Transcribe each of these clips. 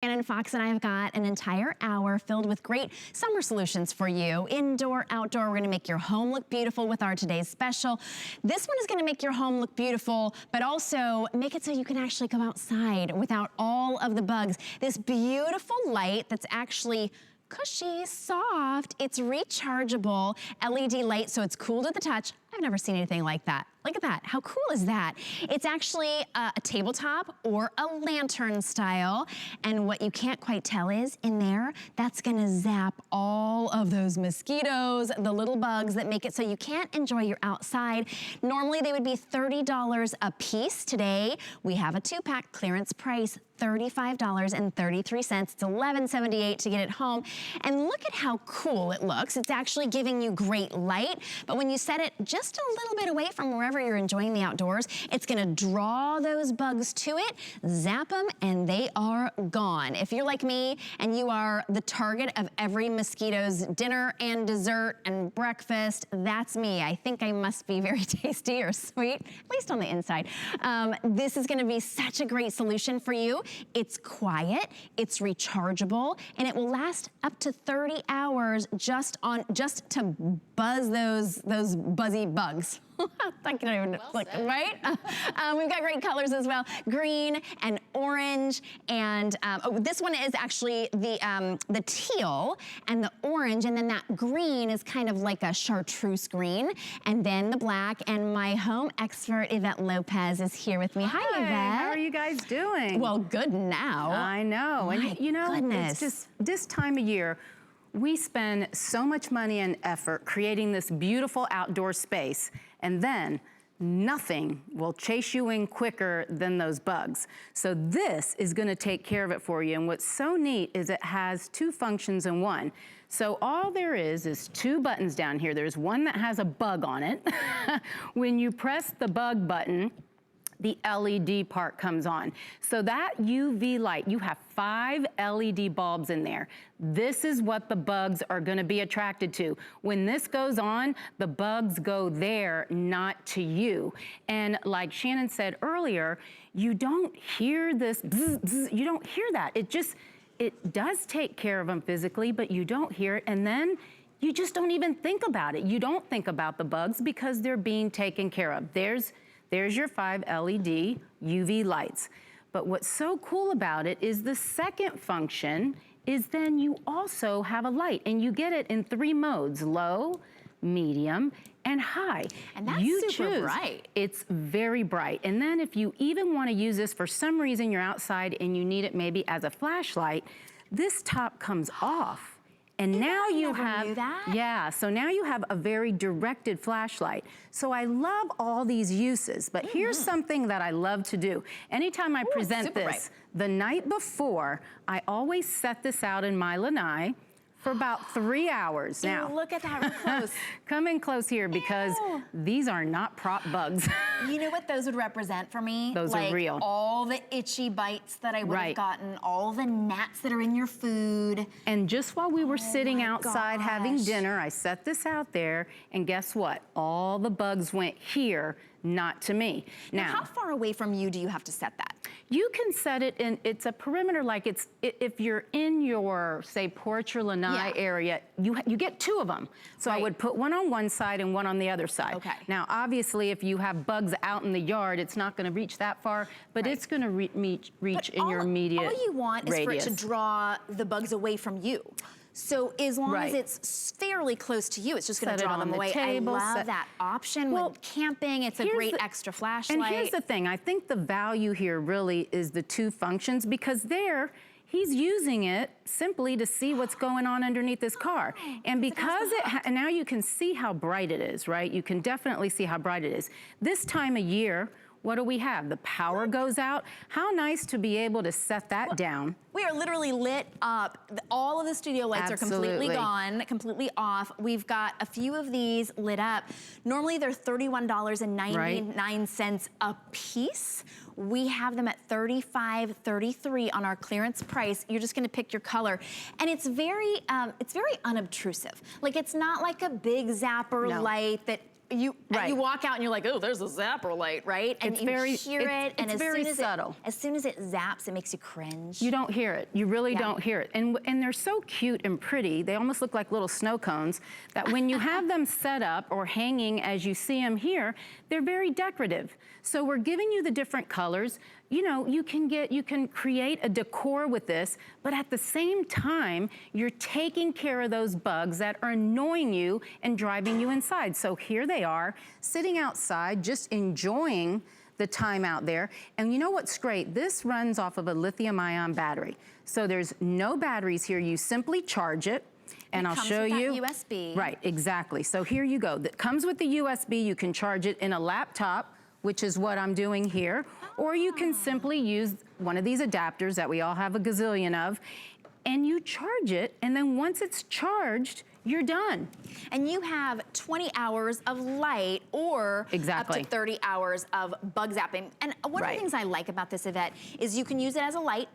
And Fox and I have got an entire hour filled with great summer solutions for you. Indoor, outdoor, we're gonna make your home look beautiful with our today's special. This one is gonna make your home look beautiful, but also make it so you can actually go outside without all of the bugs. This beautiful light that's actually cushy, soft, it's rechargeable LED light, so it's cool to the touch. I've never seen anything like that. Look at that, how cool is that? It's actually a tabletop or a lantern style, and what you can't quite tell is, in there, that's gonna zap all of those mosquitoes, the little bugs that make it so you can't enjoy your outside. Normally they would be $30 a piece. Today, we have a 2-pack clearance price, $35.33. It's $11.78 to get it home. And look at how cool it looks. It's actually giving you great light, but when you set it just a little bit away from wherever you're enjoying the outdoors, it's gonna draw those bugs to it, zap them, and they are gone. If you're like me and you are the target of every mosquito's dinner and dessert and breakfast, that's me. I think I must be very tasty or sweet, at least on the inside. This is gonna be such a great solution for you. It's quiet, it's rechargeable, and it will last up to 30 hours just to buzz those buzzy bugs. I can't even look, right? We've got great colors as well, green and orange, and this one is actually the teal and the orange, and then that green is kind of like a chartreuse green, and then the black. And my home expert Yvette Lopez is here with me. Hi, Yvette. How are you guys doing? Well, good now. I know, and you know, goodness. It's just this time of year. We spend so much money and effort creating this beautiful outdoor space, and then nothing will chase you in quicker than those bugs. So this is gonna take care of it for you. And what's so neat is it has 2 functions in one. So all there is 2 buttons down here. There's one that has a bug on it. When you press the bug button, the LED part comes on. So that UV light, you have 5 LED bulbs in there. This is what the bugs are gonna be attracted to. When this goes on, the bugs go there, not to you. And like Shannon said earlier, you don't hear this bzz, bzz, you don't hear that. It does take care of them physically, but you don't hear it, and then you just don't even think about it. You don't think about the bugs because they're being taken care of. There's your 5 LED UV lights. But what's so cool about it is the second function is then you also have a light, and you get it in 3 modes: low, medium, and high. And that's super bright. It's very bright. And then if you even want to use this for some reason, you're outside and you need it maybe as a flashlight, this top comes off. And now you have, yeah, so now you have a very directed flashlight. So I love all these uses, but here's something that I love to do. Anytime I present this, the night before, I always set this out in my lanai for about 3 hours. Now, look at that real close. Come in close here because these are not prop bugs. You know what those would represent for me? Those are real. All the itchy bites that I would have gotten, all the gnats that are in your food. And just while we were sitting outside having dinner, I set this out there, and guess what? All the bugs went here, not to me. Now, how far away from you do you have to set that? You can set it in, it's a perimeter, like if you're in your, say, porch or lanai area, you get 2 of them. So I would put one on one side and one on the other side. Okay. Now, obviously, if you have bugs out in the yard, it's not gonna reach that far, but it's gonna reach in your immediate all you want radius. is for it to draw the bugs away from you. So as long as it's fairly close to you, it's just gonna draw them away. I love that option. When camping, it's a great extra flashlight. And here's the thing, I think the value here really is the 2 functions, because he's using it simply to see what's going on underneath his car. And because and now you can see how bright it is, right? You can definitely see how bright it is. This time of year, what do we have? The power goes out. How nice to be able to set that down. We are literally lit up. All of the studio lights are completely gone, completely off. We've got a few of these lit up. Normally they're $31.99 a piece. We have them at $35.33 on our clearance price. You're just gonna pick your color. And it's very unobtrusive. Like, it's not like a big zapper light that you walk out and you're like, oh, there's a zapper light, right? And It's you hear it, and it's very subtle. As soon as it zaps, it makes you cringe. You don't hear it. You really don't hear it. And they're so cute and pretty. They almost look like little snow cones that when you have them set up or hanging as you see them here, they're very decorative. So we're giving you the different colors. You know, you can create a decor with this, but at the same time, you're taking care of those bugs that are annoying you and driving you inside. So here they are, sitting outside, just enjoying the time out there. And you know what's great? This runs off of a lithium-ion battery. So there's no batteries here. You simply charge it. And I'll show you. It comes with that USB. Right, exactly. So here you go. That comes with the USB. You can charge it in a laptop, which is what I'm doing here. Or you can simply use one of these adapters that we all have a gazillion of, and you charge it, and then once it's charged, you're done. And you have 20 hours of light or up to 30 hours of bug zapping. And one of the things I like about this, Yvette, is you can use it as a light,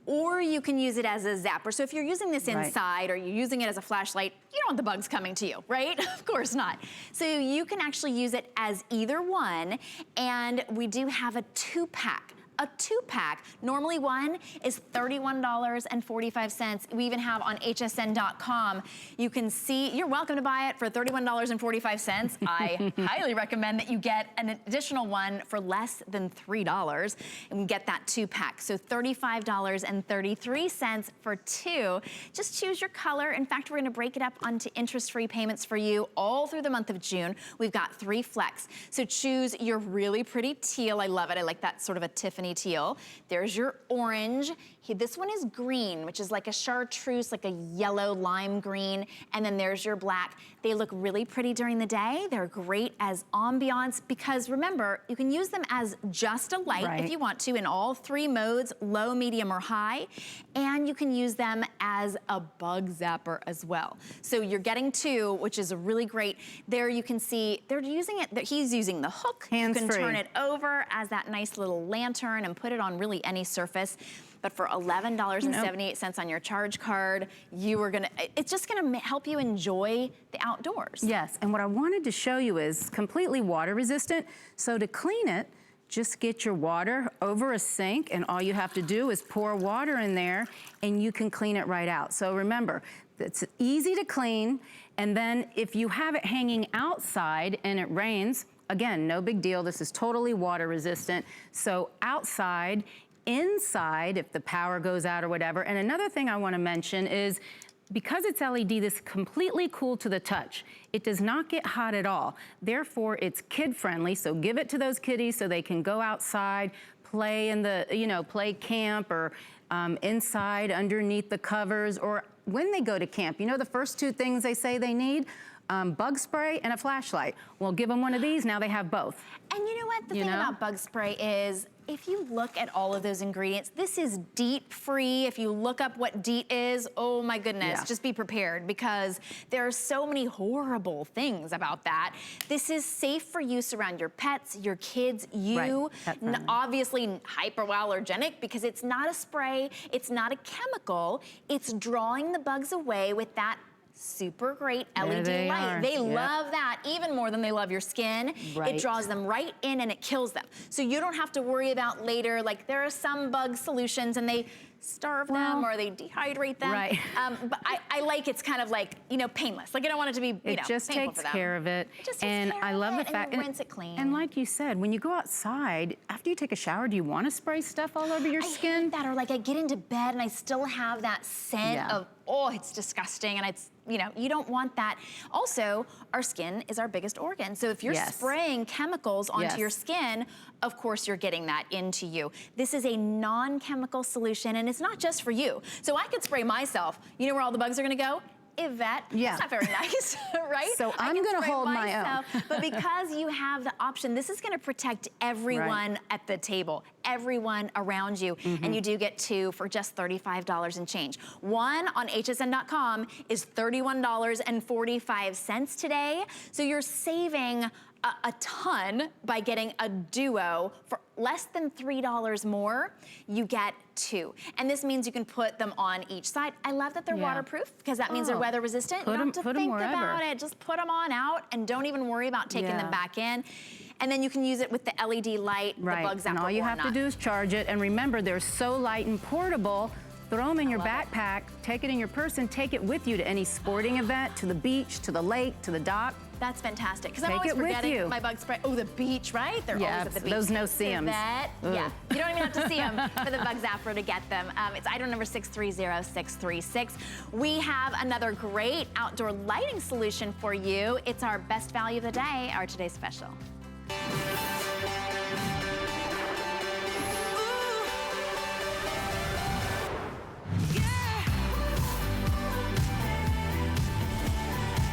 or you can use it as a zapper. So if you're using this inside or you're using it as a flashlight, you don't want the bugs coming to you, right? Of course not. So you can actually use it as either one, and we do have a 2-pack. A 2-pack, normally one is $31.45. We even have on hsn.com, you can see, you're welcome to buy it for $31.45. I highly recommend that you get an additional one for less than $3 and get that 2-pack. So $35.33 for 2. Just choose your color. In fact, we're gonna break it up onto interest-free payments for you all through the month of June. We've got 3 flex. So choose your really pretty teal. I love it. I like that sort of a Tiffany teal. There's your orange. This one is green, which is like a chartreuse, like a yellow lime green. And then there's your black. They look really pretty during the day. They're great as ambiance because remember, you can use them as just a light if you want to in all 3 modes, low, medium, or high. And you can use them as a bug zapper as well. So you're getting 2, which is a really great. There you can see, they're using it, he's using the hook. You can turn it over as that nice little lantern and put it on really any surface. But for $11.78 on your charge card, it's just gonna help you enjoy the outdoors. Yes, and what I wanted to show you is completely water resistant. So to clean it, just get your water over a sink, and all you have to do is pour water in there, and you can clean it right out. So remember, it's easy to clean, and then if you have it hanging outside and it rains, again, no big deal. This is totally water resistant. So outside, inside, if the power goes out or whatever. And another thing I want to mention is because it's LED, this is completely cool to the touch. It does not get hot at all. Therefore, it's kid-friendly, so give it to those kiddies so they can go outside, play in the, play camp or inside underneath the covers, or when they go to camp. The first 2 things they say they need? Bug spray and a flashlight. Well, give them one of these, now they have both. And you know what? The thing about bug spray is, if you look at all of those ingredients, this is DEET free. If you look up what DEET is, oh my goodness, just be prepared because there are so many horrible things about that. This is safe for use around your pets, your kids, you. Obviously hyperallergenic because it's not a spray, it's not a chemical, it's drawing the bugs away with that super great LED light. They love that even more than they love your skin. It draws them right in and it kills them. So you don't have to worry about later, like there are some bug solutions and they starve them or they dehydrate them. But I like it's kind of like, painless. Like I don't want it to be, it just takes care of it. And I love the fact, and rinse it clean. And like you said, when you go outside, after you take a shower, do you want to spray stuff all over your skin? I hate that, or like I get into bed and I still have that scent of, oh, it's disgusting, and it's, you don't want that. Also, our skin is our biggest organ. So if you're spraying chemicals onto your skin, of course you're getting that into you. This is a non-chemical solution, and it's not just for you. So I could spray myself. You know where all the bugs are gonna go? Yvette. That's not very nice, right? So I'm gonna hold my own. But because you have the option, this is gonna protect everyone at the table, everyone around you, and you do get 2 for just $35 and change. One on hsn.com is $31.45 today, so you're saving a ton by getting a duo for less than $3 more, you get 2. And this means you can put them on each side. I love that they're waterproof, because that means they're weather resistant. You don't have to think about it. Just put them on out and don't even worry about taking them back in. And then you can use it with the LED light, the bug zapper. And all you have to do is charge it. And remember, they're so light and portable. Throw them in your backpack, take it in your purse, and take it with you to any sporting event, to the beach, to the lake, to the dock. That's fantastic, because I'm always forgetting my bug spray. Oh, the beach, right? They're always at the beach. Those no-see-ums. Yeah, you don't even have to see them for the bug zapper to get them. It's item number 630636. We have another great outdoor lighting solution for you. It's our best value of the day, our today's special.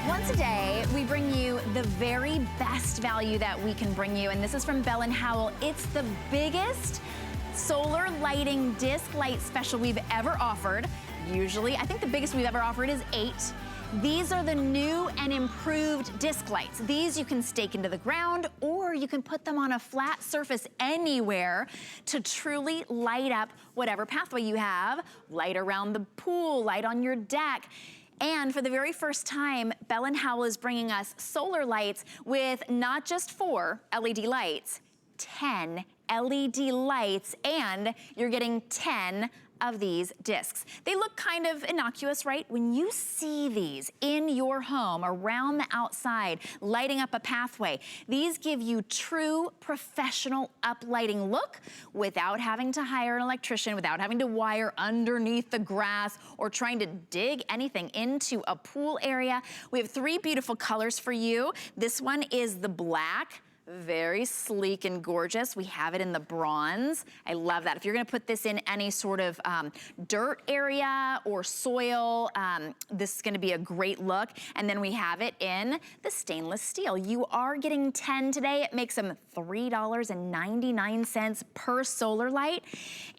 Once a day, we bring you the very best value that we can bring you, and this is from Bell & Howell. It's the biggest solar lighting disc light special we've ever offered. Usually, I think the biggest we've ever offered is 8. These are the new and improved disc lights. These you can stake into the ground, or you can put them on a flat surface anywhere to truly light up whatever pathway you have. Light around the pool, light on your deck. And for the very first time, Bell & Howell is bringing us solar lights with not just 4 LED lights, 10 LED lights, and you're getting 10 of these discs. They look kind of innocuous, right? When you see these in your home, around the outside, lighting up a pathway, these give you true professional uplighting look without having to hire an electrician, without having to wire underneath the grass or trying to dig anything into a pool area. We have 3 beautiful colors for you. This one is the black. Very sleek and gorgeous. We have it in the bronze. I love that. If you're gonna put this in any sort of dirt area or soil, this is gonna be a great look. And then we have it in the stainless steel. You are getting 10 today. It makes them $3.99 per solar light.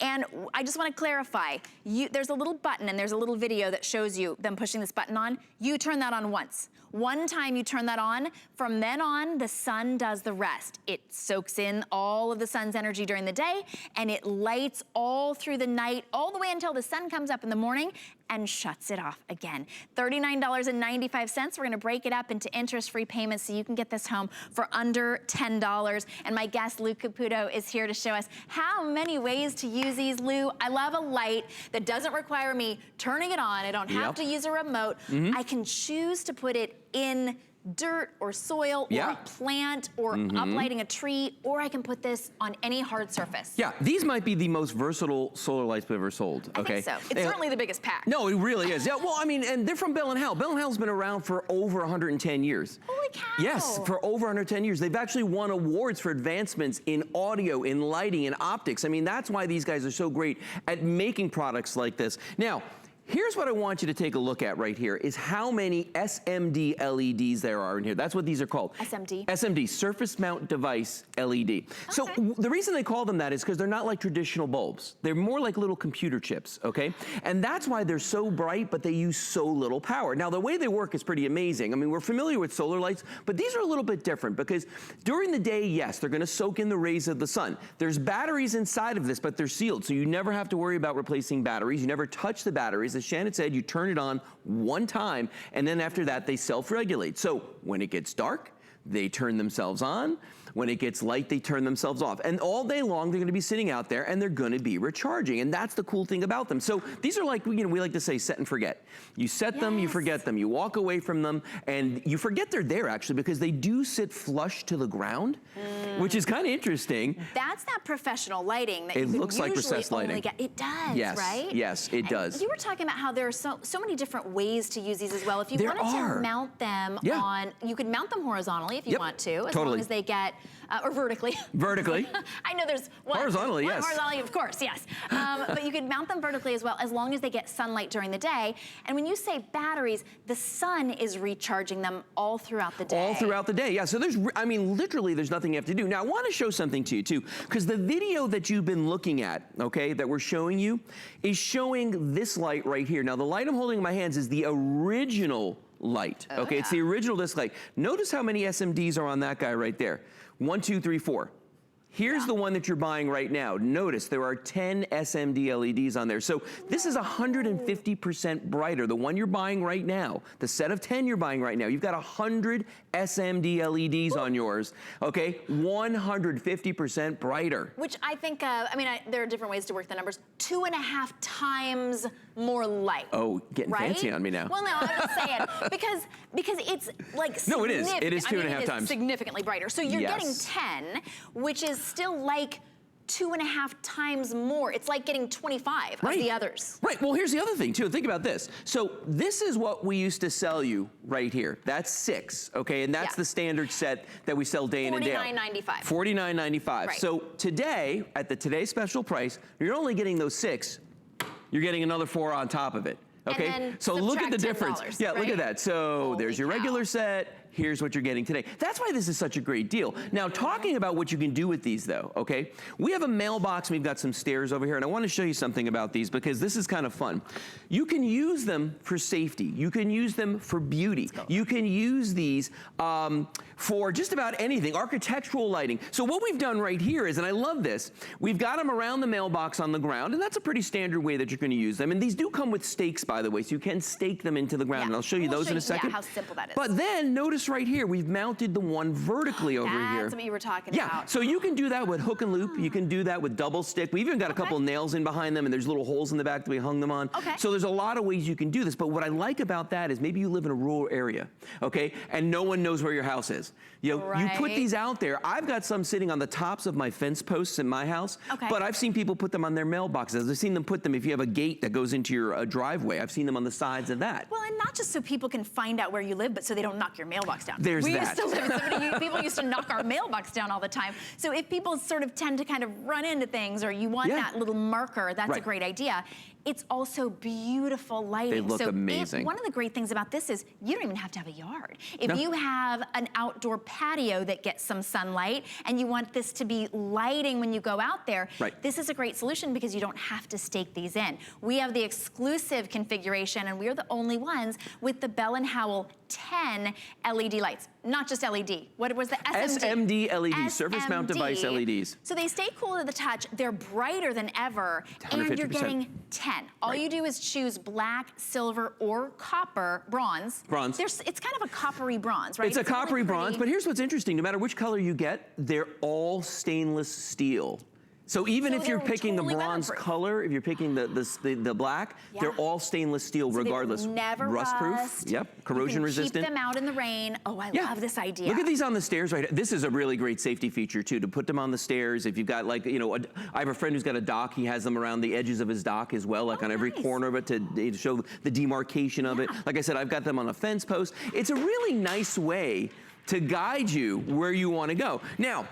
And I just wanna clarify, there's a little button and there's a little video that shows you them pushing this button on. You turn that on once. One time you turn that on, from then on, the sun does the rest. It soaks in all of the sun's energy during the day, and it lights all through the night, all the way until the sun comes up in the morning and shuts it off again. $39.95. We're gonna break it up into interest-free payments so you can get this home for under $10. And my guest, Lou Caputo, is here to show us how many ways to use these, Lou. I love a light that doesn't require me turning it on. I don't have to use a remote. I can choose to put it in dirt or soil or a plant or uplighting a tree, or I can put this on any hard surface. Yeah, these might be the most versatile solar lights we've ever sold, okay? I think so. It's certainly the biggest pack. No, it really is. Yeah, well, I mean, and they're from Bell & Howell. Bell & Howell's been around for over 110 years. Holy cow. Yes, for over 110 years. They've actually won awards for advancements in audio, in lighting, in optics. I mean, that's why these guys are so great at making products like this. Now, here's what I want you to take a look at right here is how many SMD LEDs there are in here. That's what these are called. SMD. SMD, Surface Mount Device LED. So the reason they call them that is because they're not like traditional bulbs. They're more like little computer chips, okay? And that's why they're so bright, but they use so little power. Now, the way they work is pretty amazing. I mean, we're familiar with solar lights, but these are a little bit different because during the day, yes, they're gonna soak in the rays of the sun. There's batteries inside of this, but they're sealed, so you never have to worry about replacing batteries. You never touch the batteries. As Shannon said, you turn it on one time, and then after that, they self-regulate. So when it gets dark, they turn themselves on. When it gets light, they turn themselves off. And all day long, they're gonna be sitting out there and they're gonna be recharging. And that's the cool thing about them. So these are like, you know, we like to say set and forget. You set them, you forget them. You walk away from them and you forget they're there actually because they do sit flush to the ground, which is kind of interesting. That's that professional lighting that it you looks like recessed lighting. It does, yes, right? Yes, it does. You were talking about how there are so many different ways to use these as well. If you wanted to mount them on, you could mount them horizontally if you want to, as long as they get, or vertically. Vertically. I know there's one. Horizontally, yes. Horizontally, of course, yes. But you could mount them vertically as well, as long as they get sunlight during the day. And when you say batteries, the sun is recharging them all throughout the day. All throughout the day, yeah. So there's, I mean, literally there's nothing you have to do. Now, I want to show something to you too, because the video that you've been looking at, okay, that we're showing you, is showing this light right here. Now, the light I'm holding in my hands is the original light, okay? It's the original disc light. Notice how many SMDs are on that guy right there. 1, 2, 3, 4. Here's the one that you're buying right now. Notice there are 10 SMD LEDs on there. So this is 150% brighter. The one you're buying right now, the set of 10 you're buying right now, you've got 100 SMD LEDs on yours, okay? 150% brighter. Which I think, there are different ways to work the numbers. 2.5 times more light. Oh, getting right? fancy on me now. Well, no, I'm just saying, because it's like no, it is. It is 2.5 times. Significantly brighter. So you're Yes. getting 10, which is still like 2.5 times more. It's like getting 25 of the others. Right, well, here's the other thing too. Think about this. So this is what we used to sell you right here. That's 6, okay? And that's the standard set that we sell day in and day out. $49.95. $49.95. Right. So today, at the today's special price, you're only getting those 6. You're getting another 4 on top of it. Okay, and then so look at the difference. $10, Yeah, look right? at that. So Holy there's your cow. regular set. Here's what you're getting today. That's why this is such a great deal. Now, talking about what you can do with these though, okay? We have a mailbox, and we've got some stairs over here, and I wanna show you something about these because this is kind of fun. You can use them for safety. You can use them for beauty. You can use these for just about anything, architectural lighting. So what we've done right here is, and I love this, we've got them around the mailbox on the ground, and that's a pretty standard way that you're gonna use them. And these do come with stakes, by the way, so you can stake them into the ground, and I'll show you those in a second. Yeah, how simple that is. But then, notice right here, we've mounted the one vertically over here. That's what you were talking Yeah, about. so you can do that with hook and loop. You can do that with double stick. We even got a couple nails in behind them, and there's little holes in the back that we hung them on. Okay. So there's a lot of ways you can do this, but what I like about that is maybe you live in a rural area, okay, and no one knows where your house is. You know, you put these out there. I've got some sitting on the tops of my fence posts in my house, but I've seen people put them on their mailboxes. I've seen them put them, if you have a gate that goes into your driveway, I've seen them on the sides of that. Well, and not just so people can find out where you live, but so they don't knock your mailbox down. There's we that. Used to live in people used to knock our mailbox down all the time. So if people sort of tend to kind of run into things, or you want that little marker, that's a great idea. It's also beautiful lighting. They look amazing. One of the great things about this is you don't even have to have a yard. If you have an outdoor patio that gets some sunlight and you want this to be lighting when you go out there, this is a great solution because you don't have to stake these in. We have the exclusive configuration, and we're the only ones with the Bell & Howell 10 LED lights. Not just LED. What was the SMD? SMD LED, surface mount device LEDs. So they stay cool to the touch. They're brighter than ever, and you're getting 10. All you do is choose black, silver, or copper, bronze. Bronze. It's kind of a coppery bronze, right? It's a coppery bronze, but here's what's interesting. No matter which color you get, they're all stainless steel. So even if you're picking the bronze color, if you're picking the black, they're all stainless steel regardless. They never rust-proof. Yep. Corrosion resistant. Keep them out in the rain. Oh, I love this idea. Look at these on the stairs right here. This is a really great safety feature too, to put them on the stairs. If you've got, like, you know, I have a friend who's got a dock. He has them around the edges of his dock as well, like on every corner of it to show the demarcation of it. Like I said, I've got them on a fence post. It's a really nice way to guide you where you want to go. Now,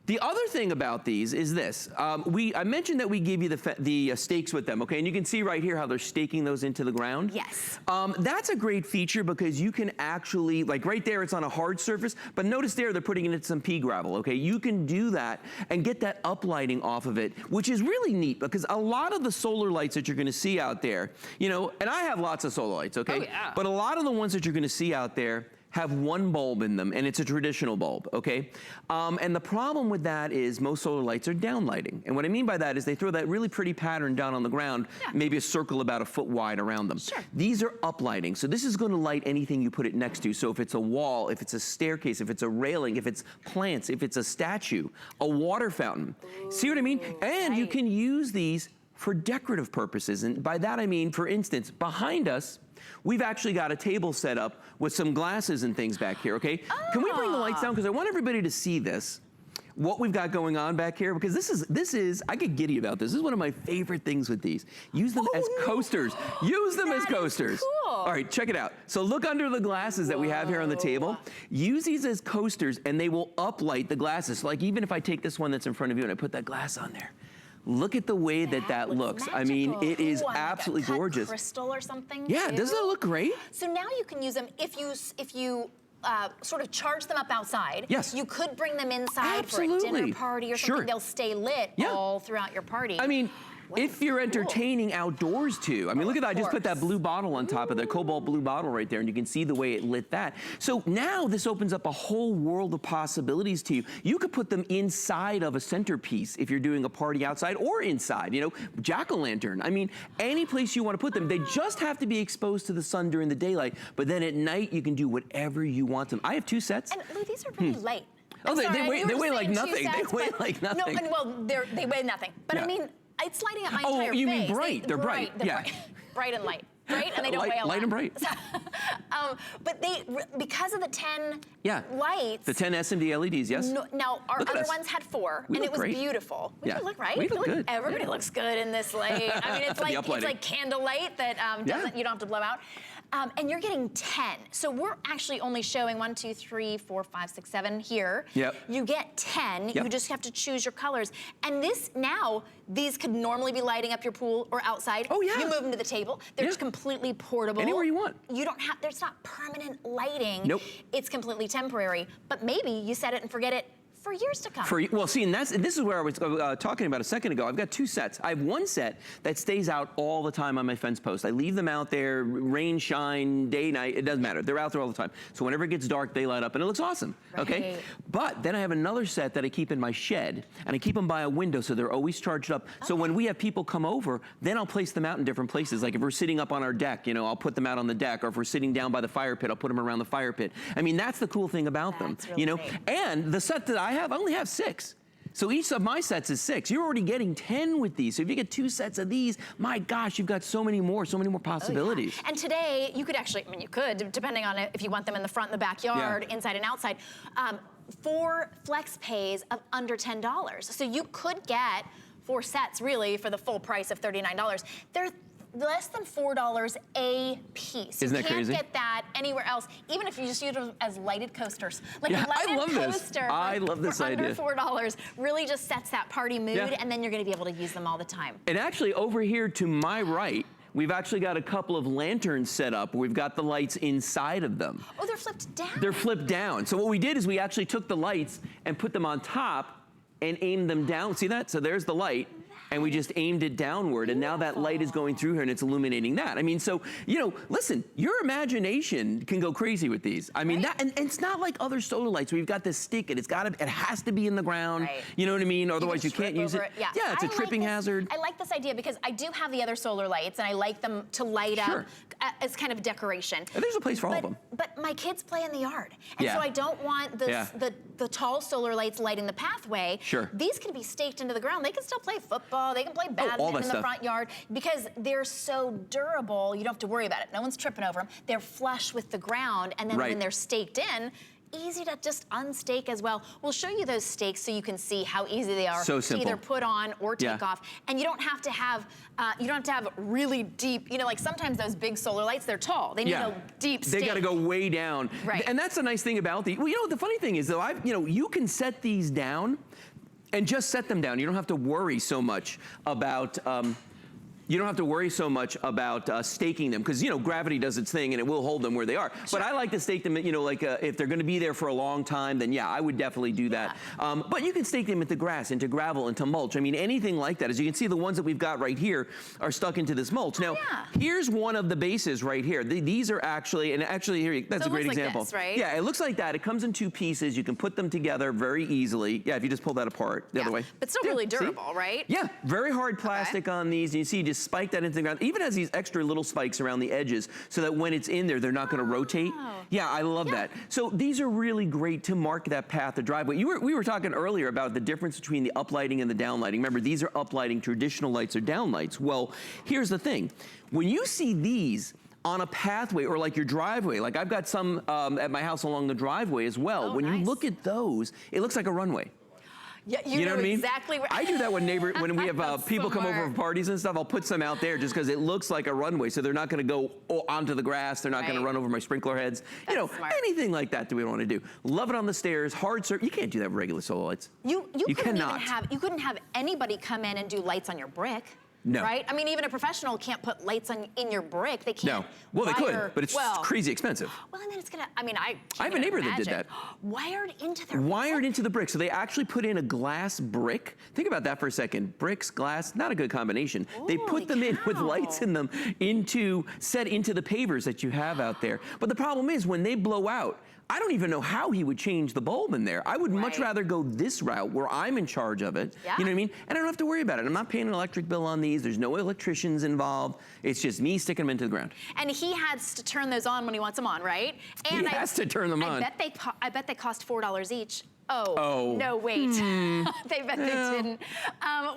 the other thing about these is this. I mentioned that we give you the stakes with them, okay? And you can see right here how they're staking those into the ground. Yes. That's a great feature because you can actually, like right there, it's on a hard surface, but notice there they're putting in some pea gravel, okay? You can do that and get that uplighting off of it, which is really neat because a lot of the solar lights that you're gonna see out there, you know, and I have lots of solar lights, okay? But a lot of the ones that you're gonna see out there have one bulb in them, and it's a traditional bulb, okay? And the problem with that is most solar lights are downlighting. And what I mean by that is they throw that really pretty pattern down on the ground, maybe a circle about a foot wide around them. These are uplighting, so this is gonna light anything you put it next to. So if it's a wall, if it's a staircase, if it's a railing, if it's plants, if it's a statue, a water fountain. See what I mean? And you can use these for decorative purposes. And by that I mean, for instance, behind us, we've actually got a table set up with some glasses and things back here, okay? Can we bring the lights down? Because I want everybody to see this, what we've got going on back here, because this is, I get giddy about this. This is one of my favorite things with these. Use them as coasters. Use them as coasters. Cool. All right, check it out. So look under the glasses that we have here on the table. Use these as coasters and they will uplight the glasses. So like even if I take this one that's in front of you and I put that glass on there, look at the way that looks. Magical. I mean, it is absolutely like gorgeous. Crystal or something. Yeah, doesn't that look great? So now you can use them if you sort of charge them up outside. Yes. You could bring them inside for a dinner party or something. They'll stay lit all throughout your party. I mean, if you're entertaining outdoors too. I mean, look at that. I just put that blue bottle on top of the cobalt blue bottle right there, and you can see the way it lit that. So now this opens up a whole world of possibilities to you. You could put them inside of a centerpiece if you're doing a party outside, or inside, you know, jack-o'-lantern. I mean, any place you want to put them. They just have to be exposed to the sun during the daylight, but then at night you can do whatever you want them. I have 2 sets. And Lou, these are really light. Oh, they weigh like nothing. They weigh like nothing. No, well, they weigh nothing. But I mean, it's lighting up my entire face. Oh, you mean bright? They're bright. Yeah. Bright and light. Right? And they don't weigh a lot. Light and bright. But because of the 10 lights. The 10 SMD LEDs, yes. No, now, our other ones had 4, and it was beautiful. We look right. We look good. Everybody looks good in this light. I mean, it's like candle light that you don't have to blow out. And you're getting 10. So we're actually only showing 1, 2, 3, 4, 5, 6, 7 here. Yep. You get 10. Yep. You just have to choose your colors. And these could normally be lighting up your pool or outside. Oh, yeah. You move them to the table. They're just completely portable. Anywhere you want. You don't have, there's not permanent lighting. Nope. It's completely temporary. But maybe you set it and forget it for years to come. Well, see, and this is where I was talking about a second ago. I've got 2 sets. I have 1 set that stays out all the time on my fence post. I leave them out there, rain, shine, day, night, it doesn't matter. They're out there all the time. So whenever it gets dark, they light up, and it looks awesome, okay? But then I have another set that I keep in my shed, and I keep them by a window so they're always charged up. So when we have people come over, then I'll place them out in different places. Like if we're sitting up on our deck, you know, I'll put them out on the deck, or if we're sitting down by the fire pit, I'll put them around the fire pit. I mean, that's the cool thing about them, really you know? neat. And the set that I only have 6. So each of my sets is 6. You're already getting 10 with these. So if you get 2 sets of these, my gosh, you've got so many more possibilities. And today, you could actually, I mean, you could, depending on if you want them in the front and the backyard, inside and outside, 4 flex pays of under $10. So you could get 4 sets, really, for the full price of $39. They're less than $4 a piece. Isn't that crazy? You can't get that anywhere else, even if you just use them as lighted coasters. Like Yeah, a lighted I love coaster this. I love this idea. Under $4 really just sets that party mood, and then you're gonna be able to use them all the time. And actually, over here to my right, we've actually got a couple of lanterns set up. We've got the lights inside of them. Oh, they're flipped down. They're flipped down. So what we did is we actually took the lights and put them on top and aimed them down. See that? So there's the light. And we just aimed it downward, and now that light is going through here and it's illuminating that. I mean, so, you know, listen, your imagination can go crazy with these. I mean, and it's not like other solar lights where you've got this stick and it has to be in the ground. You know what I mean? Otherwise you can't use it. Yeah, it's a tripping hazard. I like this idea because I do have the other solar lights, and I like them to light up as kind of decoration. And there's a place for all of them. But my kids play in the yard, and so I don't want the tall solar lights lighting the pathway. These can be staked into the ground. They can still play football. They can play badminton in the front yard because they're so durable. You don't have to worry about it. No one's tripping over them. They're flush with the ground, and then when they're staked in, easy to just unstake as well. We'll show you those stakes so you can see how easy they are to either put on or take off. And you don't have to have really deep, you know, like sometimes those big solar lights, they're tall. They need a deep stake. They got to go way down. And that's the nice thing about these. Well, you know, the funny thing is though, you can set these down and just set them down. You don't have to worry so much about staking them, because, you know, gravity does its thing and it will hold them where they are. But I like to stake them, you know, like if they're gonna be there for a long time, then yeah, I would definitely do that. But you can stake them into grass, into gravel, into mulch. I mean, anything like that. As you can see, the ones that we've got right here are stuck into this mulch. Now, here's one of the bases right here. These are actually, here, that's a great example. This, right? Yeah, it looks like that. It comes in 2 pieces. You can put them together very easily. Yeah, if you just pull that apart the other way. But still really durable, right? Yeah, very hard plastic on these. You see, you just spike that into the ground. Even has these extra little spikes around the edges so that when it's in there, they're not gonna rotate. Yeah, I love that. So these are really great to mark that path, the driveway. We were talking earlier about the difference between the uplighting and the downlighting. Remember, these are uplighting, traditional lights are downlights. Well, here's the thing. When you see these on a pathway or like your driveway, like I've got some at my house along the driveway as well. When you look at those, it looks like a runway. Yeah, you know what I mean? Exactly where I do that when we have people come over for parties and stuff. I'll put some out there just because it looks like a runway, so they're not going to go onto the grass. They're not going to run over my sprinkler heads. That's you know, smart. Anything like that we want to do. Love it on the stairs. Hard surf. You can't do that with regular solar lights. You cannot. You couldn't have anybody come in and do lights on your brick. No. Right? I mean, even a professional can't put lights in your brick. They can't. No. Well, they could, but it's well, crazy expensive. Well, and then it's gonna, I mean, I have a neighbor that did that. Wired into their Wired into the brick. So they actually put in a glass brick. Think about that for a second. Bricks, glass, not a good combination. They put them in with lights in them set into the pavers that you have out there. But the problem is when they blow out, I don't even know how he would change the bulb in there. I would much rather go this route where I'm in charge of it. Yeah. You know what I mean? And I don't have to worry about it. I'm not paying an electric bill on these. There's no electricians involved. It's just me sticking them into the ground. And he has to turn those on when he wants them on, right? And he has to turn them on. I bet they cost $4 each. Oh, no, wait. They bet they didn't.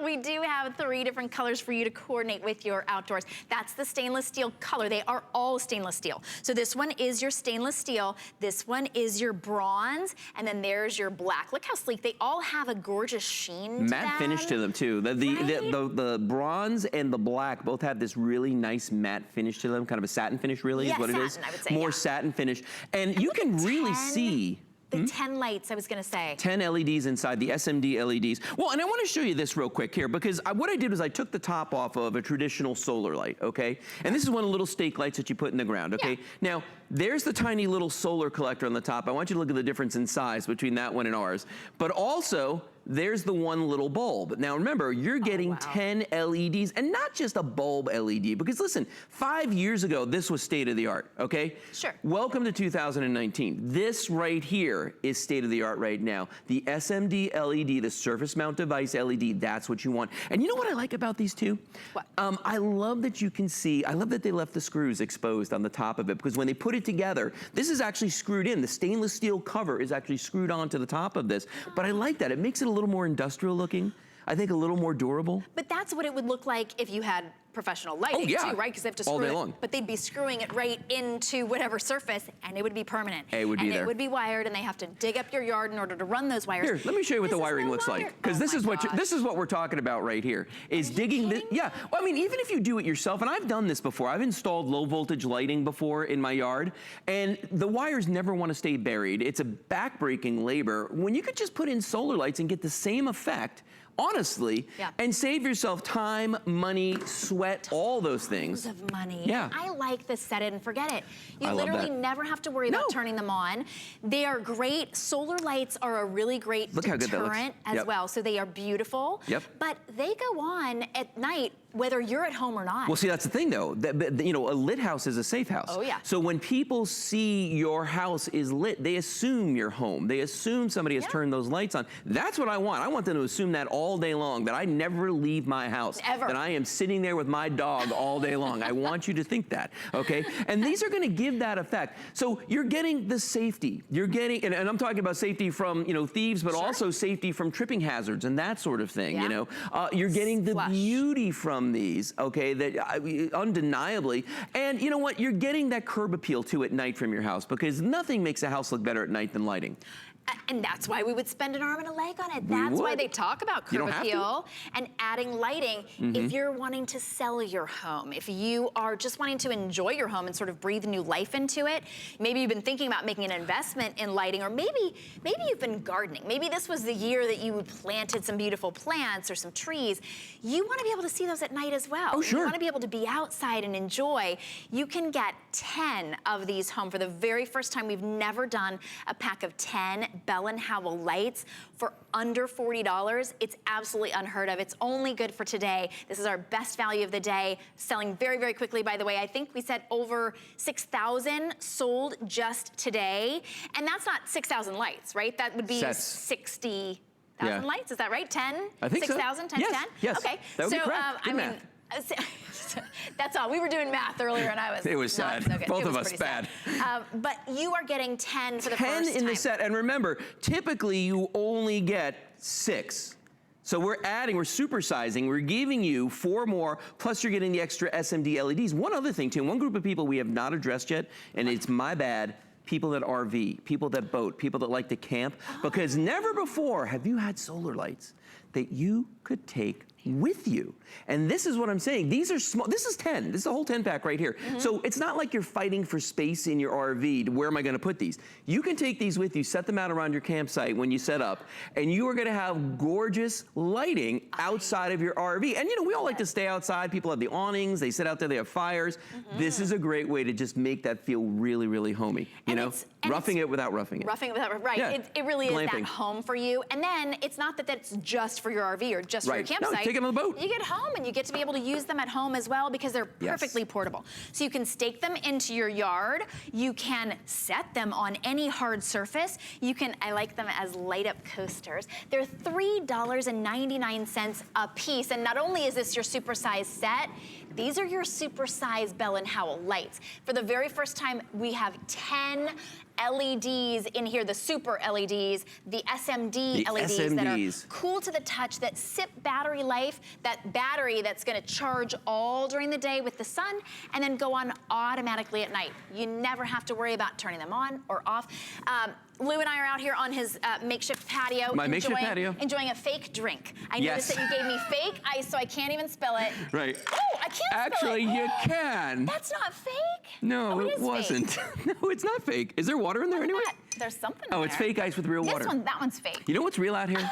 We do have 3 different colors for you to coordinate with your outdoors. That's the stainless steel color. They are all stainless steel. So this one is your stainless steel. This one is your bronze. And then there's your black. Look how sleek. They all have a gorgeous sheen to matte finish to them, too. The bronze and the black both have this really nice matte finish to them. Kind of a satin finish, really, is what it is. I would say, more satin finish. And you can really see... The 10 lights, I was gonna say. 10 LEDs inside, the SMD LEDs. Well, and I wanna show you this real quick here, because what I did was I took the top off of a traditional solar light, okay? And this is one of the little stake lights that you put in the ground, okay? Yeah. Now, there's the tiny little solar collector on the top. I want you to look at the difference in size between that one and ours. But also, there's the one little bulb. Now remember, you're getting 10 LEDs, and not just a bulb LED, because listen, 5 years ago, this was state of the art, okay? Sure. Welcome to 2019. This right here is state of the art right now. The SMD LED, the surface mount device LED, that's what you want. And you know what I like about these two? What? I love that you can see, I love that they left the screws exposed on the top of it, because when they put it together, this is actually screwed in. The stainless steel cover is actually screwed onto the top of this. But I like that. It makes it a little more industrial looking. I think a little more durable. But that's what it would look like if you had professional lighting too, right? Because they have to screw it, but they'd be screwing it right into whatever surface, and it would be permanent. It would be there. It would be wired, and they have to dig up your yard in order to run those wires. Let me show you what the wiring looks like, because this is what we're talking about right here. Is digging this. Yeah. Well, I mean, even if you do it yourself, and I've done this before. I've installed low voltage lighting before in my yard, and the wires never want to stay buried. It's a backbreaking labor when you could just put in solar lights and get the same effect. Honestly, and save yourself time, money, sweat, all those things. Tons of money. Yeah. I like the set it and forget it. You literally never have to worry about turning them on. They are great. Solar lights are a really great deterrent as well. So they are beautiful. But they go on at night whether you're at home or not. Well, see, that's the thing, though. You know, a lit house is a safe house. Oh, yeah. So when people see your house is lit, they assume you're home. They assume somebody has turned those lights on. That's what I want. I want them to assume that all day long, that I never leave my house. Ever. That I am sitting there with my dog all day long. I want you to think that, okay? And these are gonna give that effect. So you're getting the safety. You're getting, and I'm talking about safety from, you know, thieves, but also safety from tripping hazards and that sort of thing, you know? You're getting the beauty from these, okay, that undeniably, and you know what, you're getting that curb appeal to at night from your house, because nothing makes a house look better at night than lighting. And that's why we would spend an arm and a leg on it. That's why they talk about curb appeal and adding lighting. If you're wanting to sell your home, if you are just wanting to enjoy your home and sort of breathe new life into it, maybe you've been thinking about making an investment in lighting, or maybe you've been gardening. Maybe this was the year that you planted some beautiful plants or some trees. You want to be able to see those at night as well. Oh, sure. You want to be able to be outside and enjoy. You can get 10 of these home for the very first time. We've never done a pack of 10 Bell & Howell lights for under $40. It's absolutely unheard of. It's only good for today. This is our best value of the day, selling very, very quickly, by the way. I think we said over 6,000 sold just today. And that's not 6,000 lights, right? That would be 60,000 lights. Is that right? 10? I think 6,000 so. times 10? Yes. Okay. That would be correct. Good math. That's all. We were doing math earlier, and I was. It was sad. So both of us bad. But you are getting 10 for the first time. 10 in the set, and remember, typically you only get 6. So we're supersizing, we're giving you 4 more, plus you're getting the extra SMD LEDs. One other thing, too, one group of people we have not addressed yet, and it's my bad, people that RV, people that boat, people that like to camp, because never before have you had solar lights that you could take with you. And this is what I'm saying. These are small. This is 10. This is a whole 10 pack right here. So it's not like you're fighting for space in your RV. Where am I going to put these? You can take these with you, set them out around your campsite when you set up, and you are going to have gorgeous lighting outside of your RV. And you know, we all like to stay outside. People have the awnings. They sit out there. They have fires. This is a great way to just make that feel really, really homey. You know, roughing it without roughing it. Roughing it without, right. Yeah. It really is Glamping. that home for you. And then it's not that that's just for your RV or just for your campsite. No, take it on the boat. You get home and you get to be able to use them at home as well because they're perfectly portable. So you can stake them into your yard. You can set them on any hard surface. You can, I like them as light up coasters. They're $3.99 a piece. And not only is this your supersized set, these are your supersized Bell & Howell lights. For the very first time, we have 10 LEDs in here, the super LEDs, the SMD LEDs that are cool to the touch, that sip battery life, that battery that's gonna charge all during the day with the sun and then go on automatically at night. You never have to worry about turning them on or off. Lou and I are out here on his makeshift patio. Makeshift patio. Enjoying a fake drink. I noticed that you gave me fake ice, so I can't even spill it. Right. Oh, I can't spill it. Actually, you can. That's not fake? No, it it wasn't. No, it's not fake. Is there water in there anyway? There's something in Oh, there. it's fake ice with real water. That one's fake. You know what's real out here?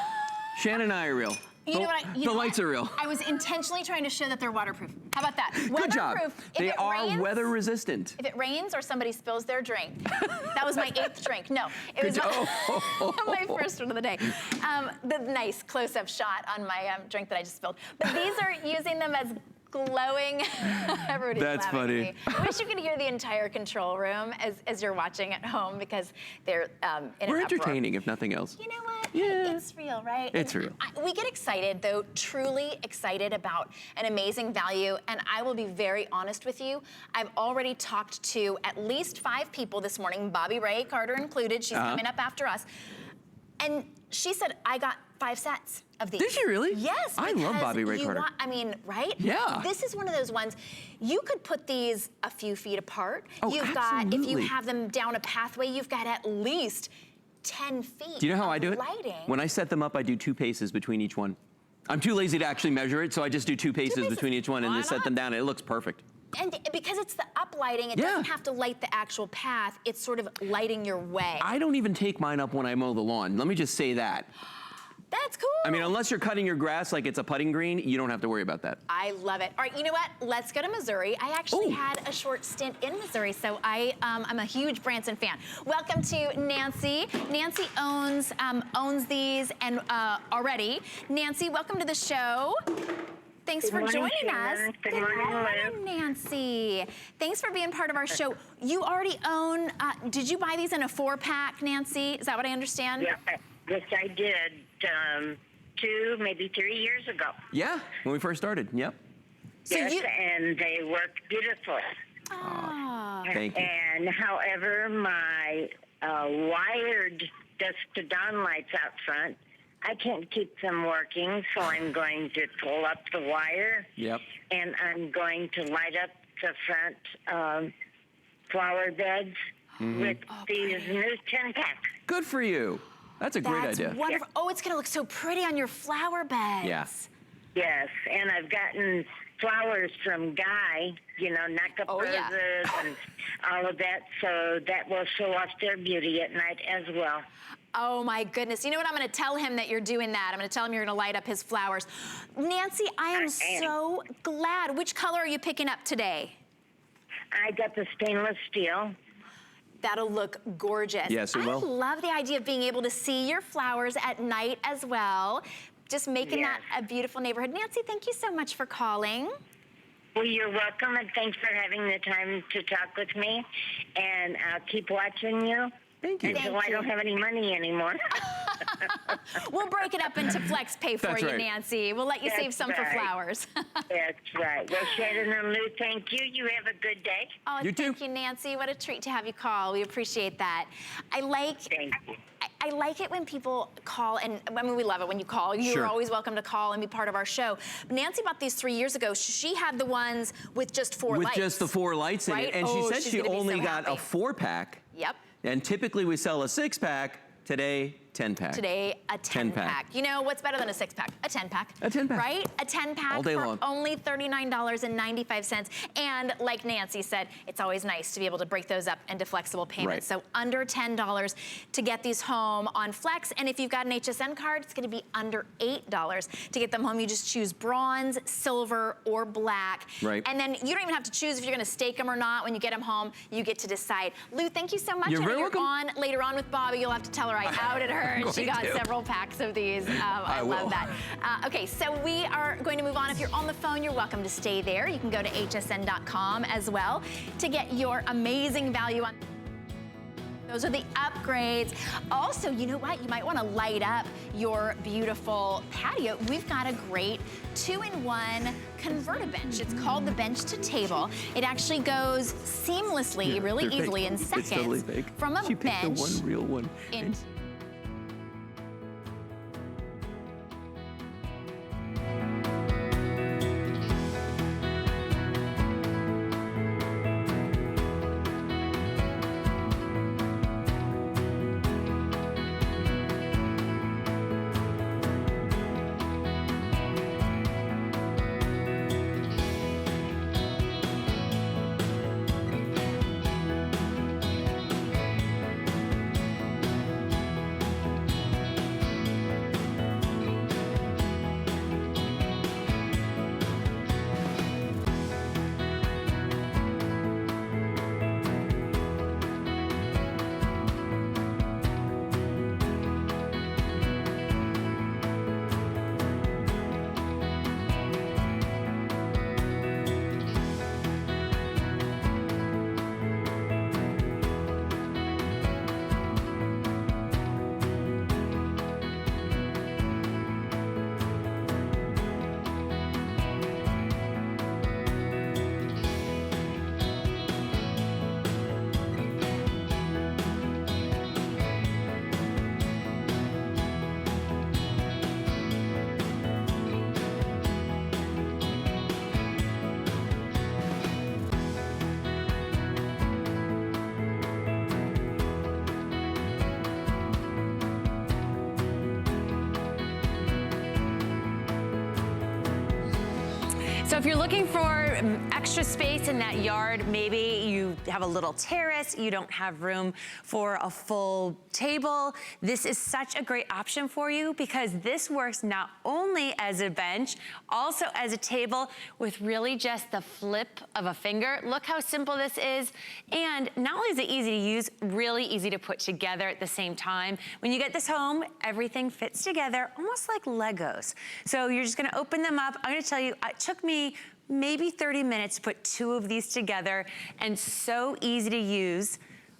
Shannon and I are real. You know what? The lights are real. I was intentionally trying to show that they're waterproof. How about that? Good job. They are rains, weather resistant. If it rains or somebody spills their drink. That was my 8th drink. No, it was my first one of the day. The nice close-up shot on my drink that I just spilled. But these are using them as glowing. Everybody's That's funny. funny. I wish you could hear the entire control room as you're watching at home because they're in We're an entertaining, if nothing else. You know what? Yeah. It's real, right? It's real. We get excited, though, truly excited about an amazing value. And I will be very honest with you. I've already talked to at least 5 people this morning, Bobby Ray Carter included. She's coming up after us. And she said, I got 5 sets of these. Did she really? Yes. I love Bobby Ray Carter. I mean, right? Yeah. This is one of those ones, you could put these a few feet apart. Oh, you've got, if you have them down a pathway, you've got at least 10 feet. Do you know how I do it? Lighting. When I set them up, I do 2 paces between each one. I'm too lazy to actually measure it, so I just do 2 paces between each one and then set them down, and it looks perfect. And because it's the up lighting, it doesn't have to light the actual path. It's sort of lighting your way. I don't even take mine up when I mow the lawn. Let me just say that. That's cool. I mean, unless you're cutting your grass like it's a putting green, you don't have to worry about that. I love it. All right, you know what? Let's go to Missouri. I actually had a short stint in Missouri, so I'm a huge Branson fan. Welcome to Nancy. Nancy owns these and already. Nancy, welcome to the show. Thanks for joining us. Good morning, Nancy. Thanks for being part of our show. You already own, did you buy these in a 4-pack, Nancy? Is that what I understand? Yeah, yes, I did 2, maybe 3 years ago. Yeah, when we first started, yep. So yes, and they work beautifully. Thank you. And however, my wired dusk to dawn lights out front, I can't keep them working, so I'm going to pull up the wire. Yep. And I'm going to light up the front flower beds with these new 10-pack. Good for you. That's a great idea. That's wonderful. Oh, it's gonna look so pretty on your flower beds. Yeah. Yes, and I've gotten flowers from Guy, you know, Naka roses and all of that, so that will show off their beauty at night as well. Oh my goodness. You know what? I'm going to tell him that you're doing that. I'm going to tell him you're going to light up his flowers. Nancy, I am so glad. Which color are you picking up today? I got the stainless steel. That'll look gorgeous. Yes, it will. I love the idea of being able to see your flowers at night as well. Just making that a beautiful neighborhood. Nancy, thank you so much for calling. Well, you're welcome, and thanks for having the time to talk with me. And I'll keep watching you. Thank you. Until I don't have any money anymore. We'll break it up into flex pay for you, Nancy. We'll let you save some for flowers. That's right. Well, Shannon and Lou, thank you. You have a good day. Oh, thank you, Nancy. What a treat to have you call. We appreciate that. Thank you. I like it when people call, and I mean, we love it when you call. You're always welcome to call and be part of our show. Nancy bought these 3 years ago. She had the ones with just 4 lights. With just the 4 lights in it. And she said she only got a 4-pack. Yep. And typically we sell a 6-pack. Today, 10-pack. Today, a 10-pack. You know, what's better than a 6-pack? A 10-pack. A 10-pack. Right? A 10-pack all day for long. only $39.95. And like Nancy said, it's always nice to be able to break those up into flexible payments. Right. So under $10 to get these home on Flex. And if you've got an HSN card, it's gonna be under $8 to get them home. You just choose bronze, silver, or black. Right. And then you don't even have to choose if you're gonna stake them or not. When you get them home, you get to decide. Lou, thank you so much. You're very you're welcome. on later on with Bobby. You'll have to tell her I outed her. And she got several packs of these. I love that. Okay, so we are going to move on. If you're on the phone, you're welcome to stay there. You can go to hsn.com as well to get your amazing value on. Those are the upgrades. Also, you know what? You might want to light up your beautiful patio. We've got a great 2-in-1 Convert-A-Bench. It's called the Bench to Table. It actually goes seamlessly, really easily in seconds. It's totally fake. From a she picked bench. the one real one. So if you're looking for extra space in that yard, maybe you have a little terrace, you don't have room for a full table, this is such a great option for you because this works not only as a bench, also as a table with really just the flip of a finger. Look how simple this is. And not only is it easy to use, really easy to put together at the same time. When you get this home, everything fits together almost like Legos. So you're just gonna open them up. I'm gonna tell you, it took me maybe 30 minutes to put 2 of these together and so easy to use.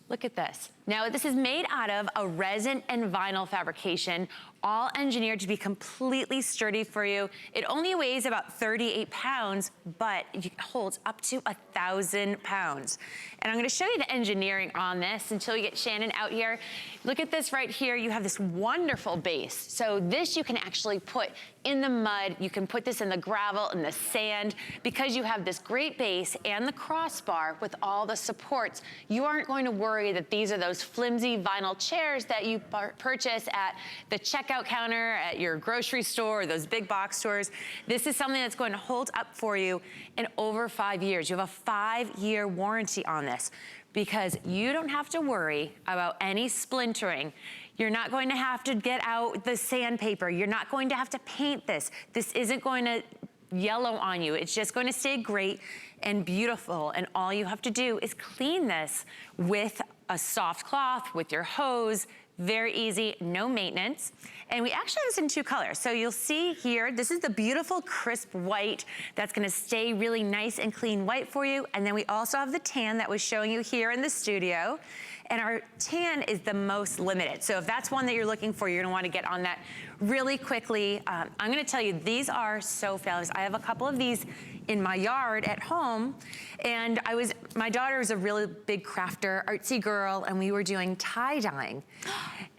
Look at this. Now this is made out of a resin and vinyl fabrication, all engineered to be completely sturdy for you. It only weighs about 38 pounds, but it holds up to 1,000 pounds. And I'm gonna show you the engineering on this until we get Shannon out here. Look at this right here. You have this wonderful base. So this you can actually put in the mud. You can put this in the gravel, in the sand. Because you have this great base and the crossbar with all the supports, you aren't going to worry that these are those flimsy vinyl chairs that you purchase at the checkout counter at your grocery store or those big box stores. This is something that's going to hold up for you in over 5 years. You have a 5-year warranty on this because you don't have to worry about any splintering. You're not going to have to get out the sandpaper. You're not going to have to paint this. This isn't going to yellow on you. It's just going to stay great and beautiful. And all you have to do is clean this with a soft cloth, with your hose. Very easy, no maintenance. And we actually have this in 2 colors. So you'll see here, this is the beautiful crisp white that's gonna stay really nice and clean white for you. And then we also have the tan that was showing you here in the studio. And our tan is the most limited. So if that's one that you're looking for, you're gonna wanna get on that really quickly. I'm gonna tell you, these are so fabulous. I have a couple of these in my yard at home. And my daughter was a really big crafter, artsy girl, and we were doing tie-dyeing.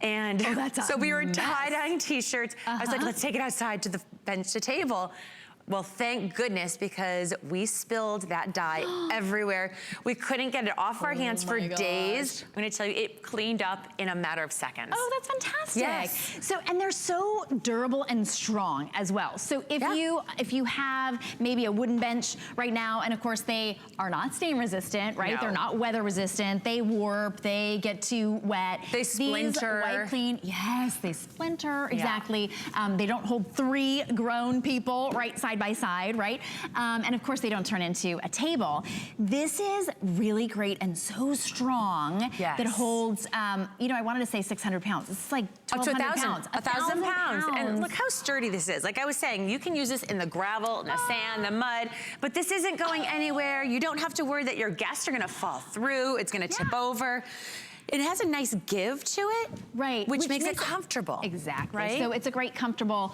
And so we were tie-dyeing t-shirts. I was like, let's take it outside to the bench to table. Well, thank goodness, because we spilled that dye everywhere. We couldn't get it off our hands for days. I'm gonna tell you, it cleaned up in a matter of seconds. Oh, that's fantastic. Yes. So, and they're so durable and strong as well. So if you have maybe a wooden bench right now, and of course they are not stain resistant, right? No. They're not weather resistant. They warp, they get too wet. They splinter. These White Clean, yes, they splinter, exactly. They don't hold 3 grown people right side by side, right? And of course they don't turn into a table. This is really great and so strong that it holds, you know, I wanted to say 600 pounds. It's like 1,200 pounds. 1,000 pounds. And look how sturdy this is. Like I was saying, you can use this in the gravel, in the sand, the mud, but this isn't going anywhere. You don't have to worry that your guests are gonna fall through. It's gonna tip over. It has a nice give to it, right? Which makes it comfortable. Exactly. Right? So it's a great comfortable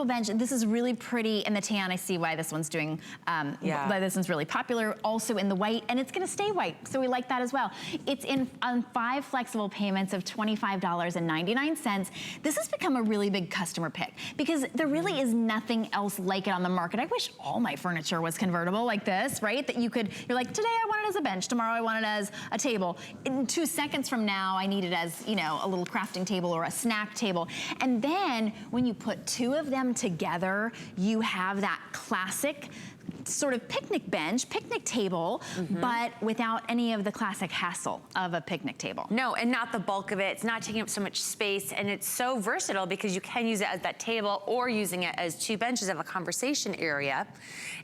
bench. This is really pretty in the tan. I see why this one's doing. Why this one's really popular. Also in the white, and it's going to stay white. So we like that as well. It's in on 5 flexible payments of $25.99. This has become a really big customer pick because there really is nothing else like it on the market. I wish all my furniture was convertible like this, right? That you're like, today I want it as a bench, tomorrow I want it as a table. In 2 seconds from now, I need it as, you know, a little crafting table or a snack table. And then when you put 2 of them together, you have that classic sort of picnic bench, picnic table, but without any of the classic hassle of a picnic table. No, and not the bulk of it. It's not taking up so much space, and it's so versatile because you can use it as that table or using it as 2 benches of a conversation area,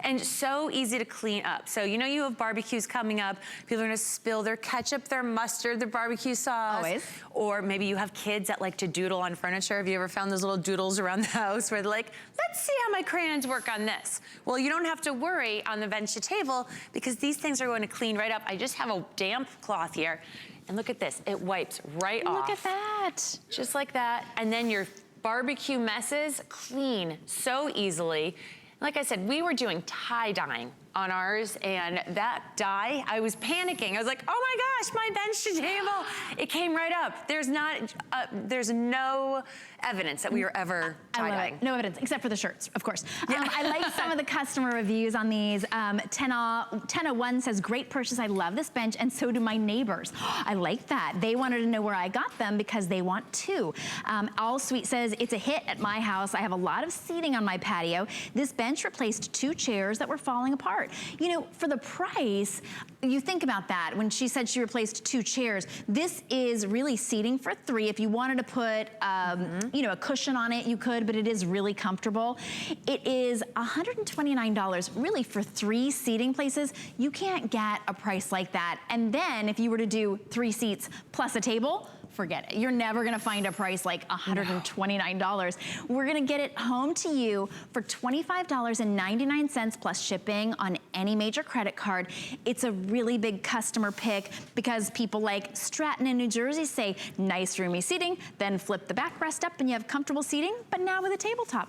and so easy to clean up. So you know you have barbecues coming up. People are gonna spill their ketchup, their mustard, their barbecue sauce. Always. Or maybe you have kids that like to doodle on furniture. Have you ever found those little doodles around the house where they're like, let's see how my crayons work on this? Well, you don't have to worry on the bench to table because these things are going to clean right up. I just have a damp cloth here, and look at this. It wipes right off. Look at that. Just like that. And then your barbecue messes clean so easily. Like I said, we were doing tie-dyeing on ours, and that dye, I was panicking. I was like, oh my gosh, my bench to table. It came right up. There's no evidence that we were ever tie-dyeing. No evidence, except for the shirts, of course. I like some of the customer reviews on these. 1001 says, great purchase, I love this bench, and so do my neighbors. I like that. They wanted to know where I got them because they want 2. All Sweet says, it's a hit at my house. I have a lot of seating on my patio. This bench replaced 2 chairs that were falling apart. You know, for the price, you think about that. When she said she replaced 2 chairs, this is really seating for 3. If you wanted to put, you know, a cushion on it, you could, but it is really comfortable. It is $129 really for 3 seating places. You can't get a price like that. And then if you were to do 3 seats plus a table, forget it. You're never gonna find a price like $129. We're gonna get it home to you for $25.99 plus shipping on any major credit card. It's a really big customer pick because people like Stratton in New Jersey say, nice roomy seating, then flip the backrest up and you have comfortable seating, but now with a tabletop.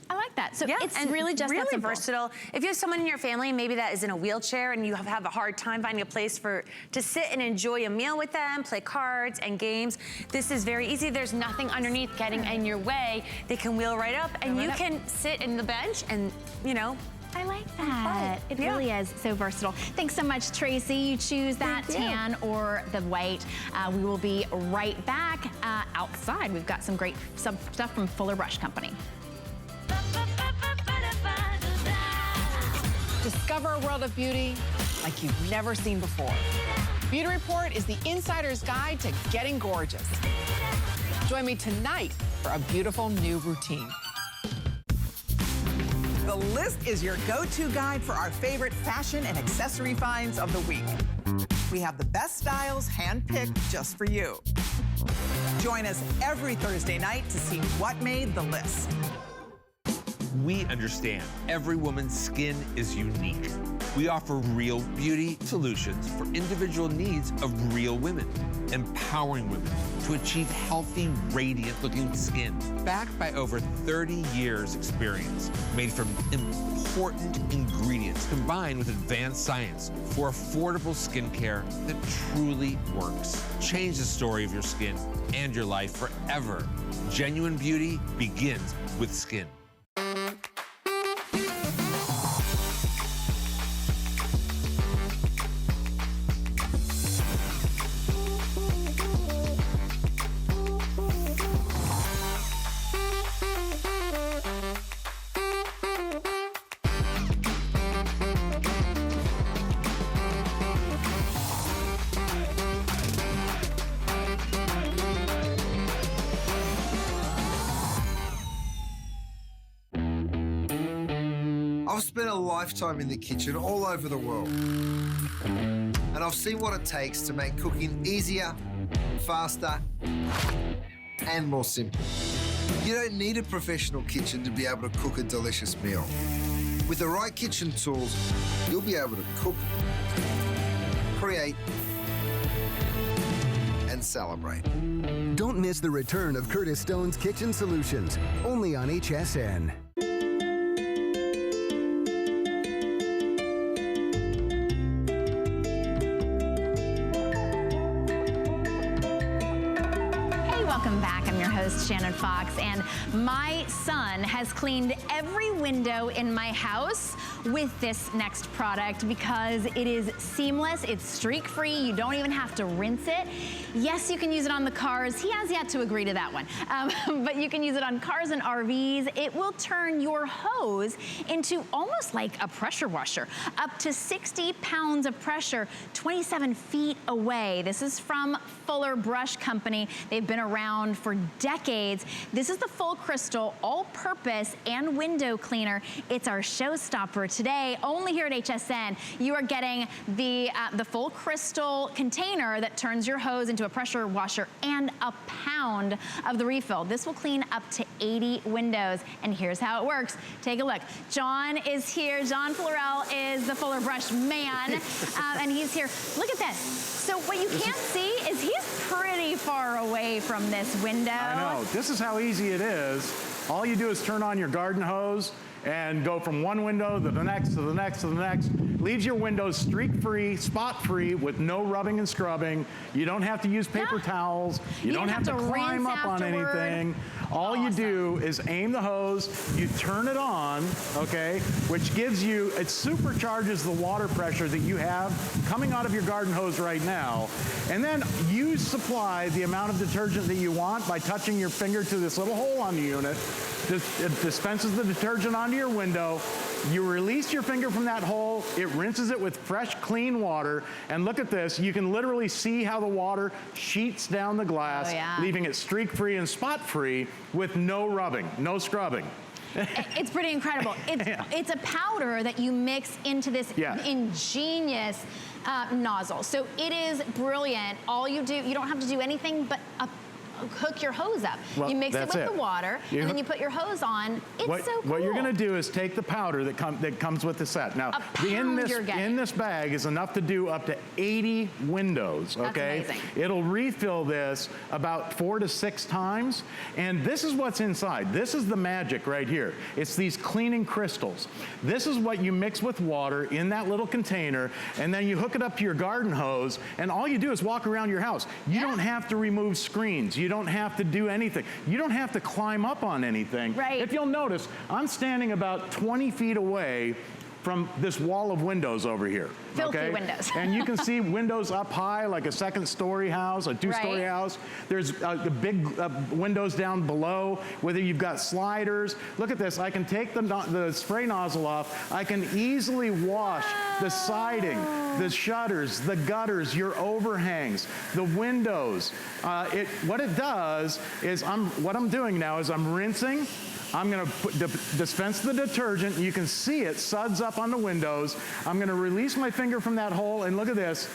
I like that. So it's really just really that simple. versatile. If you have someone in your family, maybe that is in a wheelchair and you have a hard time finding a place to sit and enjoy a meal with them, play cards and games, this is very easy. There's nothing underneath getting in your way. They can wheel right up and you can sit in the bench and, you know, I like that. It really is so versatile. Thanks so much, Tracy. You choose that tan or the white. We will be right back outside. We've got some great stuff from Fuller Brush Company. Discover a world of beauty like you've never seen before. Beauty Report is the insider's guide to getting gorgeous. Join me tonight for a beautiful new routine. The List is your go-to guide for our favorite fashion and accessory finds of the week. We have the best styles handpicked just for you. Join us every Thursday night to see what made the list. We understand every woman's skin is unique. We offer real beauty solutions for individual needs of real women, empowering women to achieve healthy, radiant-looking skin. Backed by over 30 years' experience, made from important ingredients combined with advanced science for affordable skincare that truly works. Change the story of your skin and your life forever. Genuine beauty begins with skin. I've spent a lifetime in the kitchen all over the world, and I've seen what it takes to make cooking easier, faster, and more simple. You don't need a professional kitchen to be able to cook a delicious meal. With the right kitchen tools, you'll be able to cook, create, and celebrate. Don't miss the return of Curtis Stone's Kitchen Solutions, only on HSN. Welcome back. I'm your host, Shannon Fox, and my son has cleaned every window in my house with this next product because it is seamless, it's streak-free, you don't even have to rinse it. Yes, you can use it on the cars. He has yet to agree to that one, but you can use it on cars and RVs. It will turn your hose into almost like a pressure washer, up to 60 pounds of pressure, 27 feet away. This is from Fuller Brush Company. They've been around for decades. This is the full crystal, all-purpose and window cleaner. It's our showstopper today. Only here at HSN, you are getting the full crystal container that turns your hose into a pressure washer and a pound of the refill. This will clean up to 80 windows. And here's how it works. Take a look. John is here. John Florell is the Fuller Brush man, and he's here. Look at this. So what you can't see is he's pretty far away from this window. I know. This is how easy it is. All you do is turn on your garden hose and go from one window to the next, to the next, to the next. Leaves your windows streak-free, spot-free, with no rubbing and scrubbing. You don't have to use paper towels. You don't have to climb up on anything. All you do is aim the hose, you turn it on, okay, which gives you, it supercharges the water pressure that you have coming out of your garden hose right now. And then you supply the amount of detergent that you want by touching your finger to this little hole on the unit. It dispenses the detergent onto your window. You release your finger from that hole, it rinses it with fresh, clean water, and look at this, you can literally see how the water sheets down the glass, leaving it streak-free and spot-free with no rubbing, no scrubbing. It's pretty incredible. It's a powder that you mix into this ingenious nozzle. So it is brilliant. All you do, you don't have to do anything but hook your hose up. Well, you mix it with the water, and then you put your hose on. It's so cool. What you're gonna do is take the powder that comes with the set. Now, in this bag is enough to do up to 80 windows, okay? That's amazing. It'll refill this about 4 to 6 times, and this is what's inside. This is the magic right here. It's these cleaning crystals. This is what you mix with water in that little container, and then you hook it up to your garden hose, and all you do is walk around your house. You don't have to remove screens. You don't have to do anything. You don't have to climb up on anything. Right. If you'll notice, I'm standing about 20 feet away from this wall of windows over here. Filthy windows. And you can see windows up high, like a second-story house, a two-story house. There's the big windows down below, whether you've got sliders. Look at this. I can take the spray nozzle off. I can easily wash the siding, the shutters, the gutters, your overhangs, the windows. What it does is, what I'm doing now is I'm rinsing. I'm gonna dispense the detergent. You can see it suds up on the windows. I'm gonna release my finger from that hole, and look at this.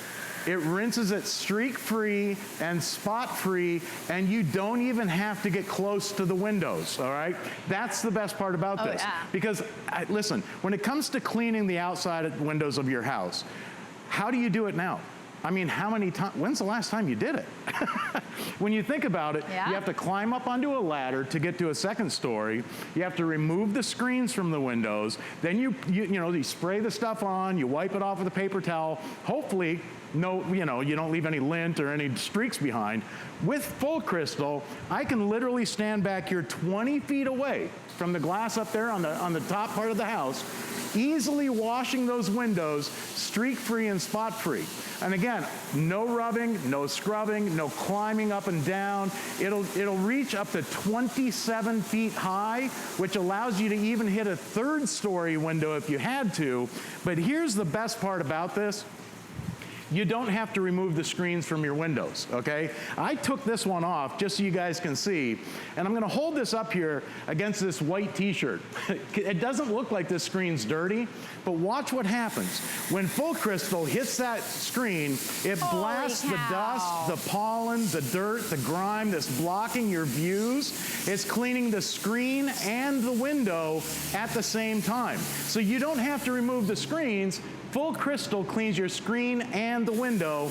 It rinses it streak-free and spot-free, and you don't even have to get close to the windows, all right? That's the best part about this. Because, listen, when it comes to cleaning the outside windows of your house, how do you do it now? I mean, how many times, when's the last time you did it? When you think about it, you have to climb up onto a ladder to get to a second story. You have to remove the screens from the windows. Then you spray the stuff on, you wipe it off with a paper towel. Hopefully, you don't leave any lint or any streaks behind. With full crystal, I can literally stand back here 20 feet away from the glass up there on the top part of the house, easily washing those windows streak-free and spot-free. And again, no rubbing, no scrubbing, no climbing up and down. It'll reach up to 27 feet high, which allows you to even hit a third-story window if you had to. But here's the best part about this. you don't have to remove the screens from your windows, okay? I took this one off just so you guys can see, and I'm gonna hold this up here against this white t-shirt. It doesn't look like this screen's dirty, but watch what happens. When full crystal hits that screen, it blasts the dust, the pollen, the dirt, the grime that's blocking your views. It's cleaning the screen and the window at the same time. So you don't have to remove the screens. Full crystal cleans your screen and the window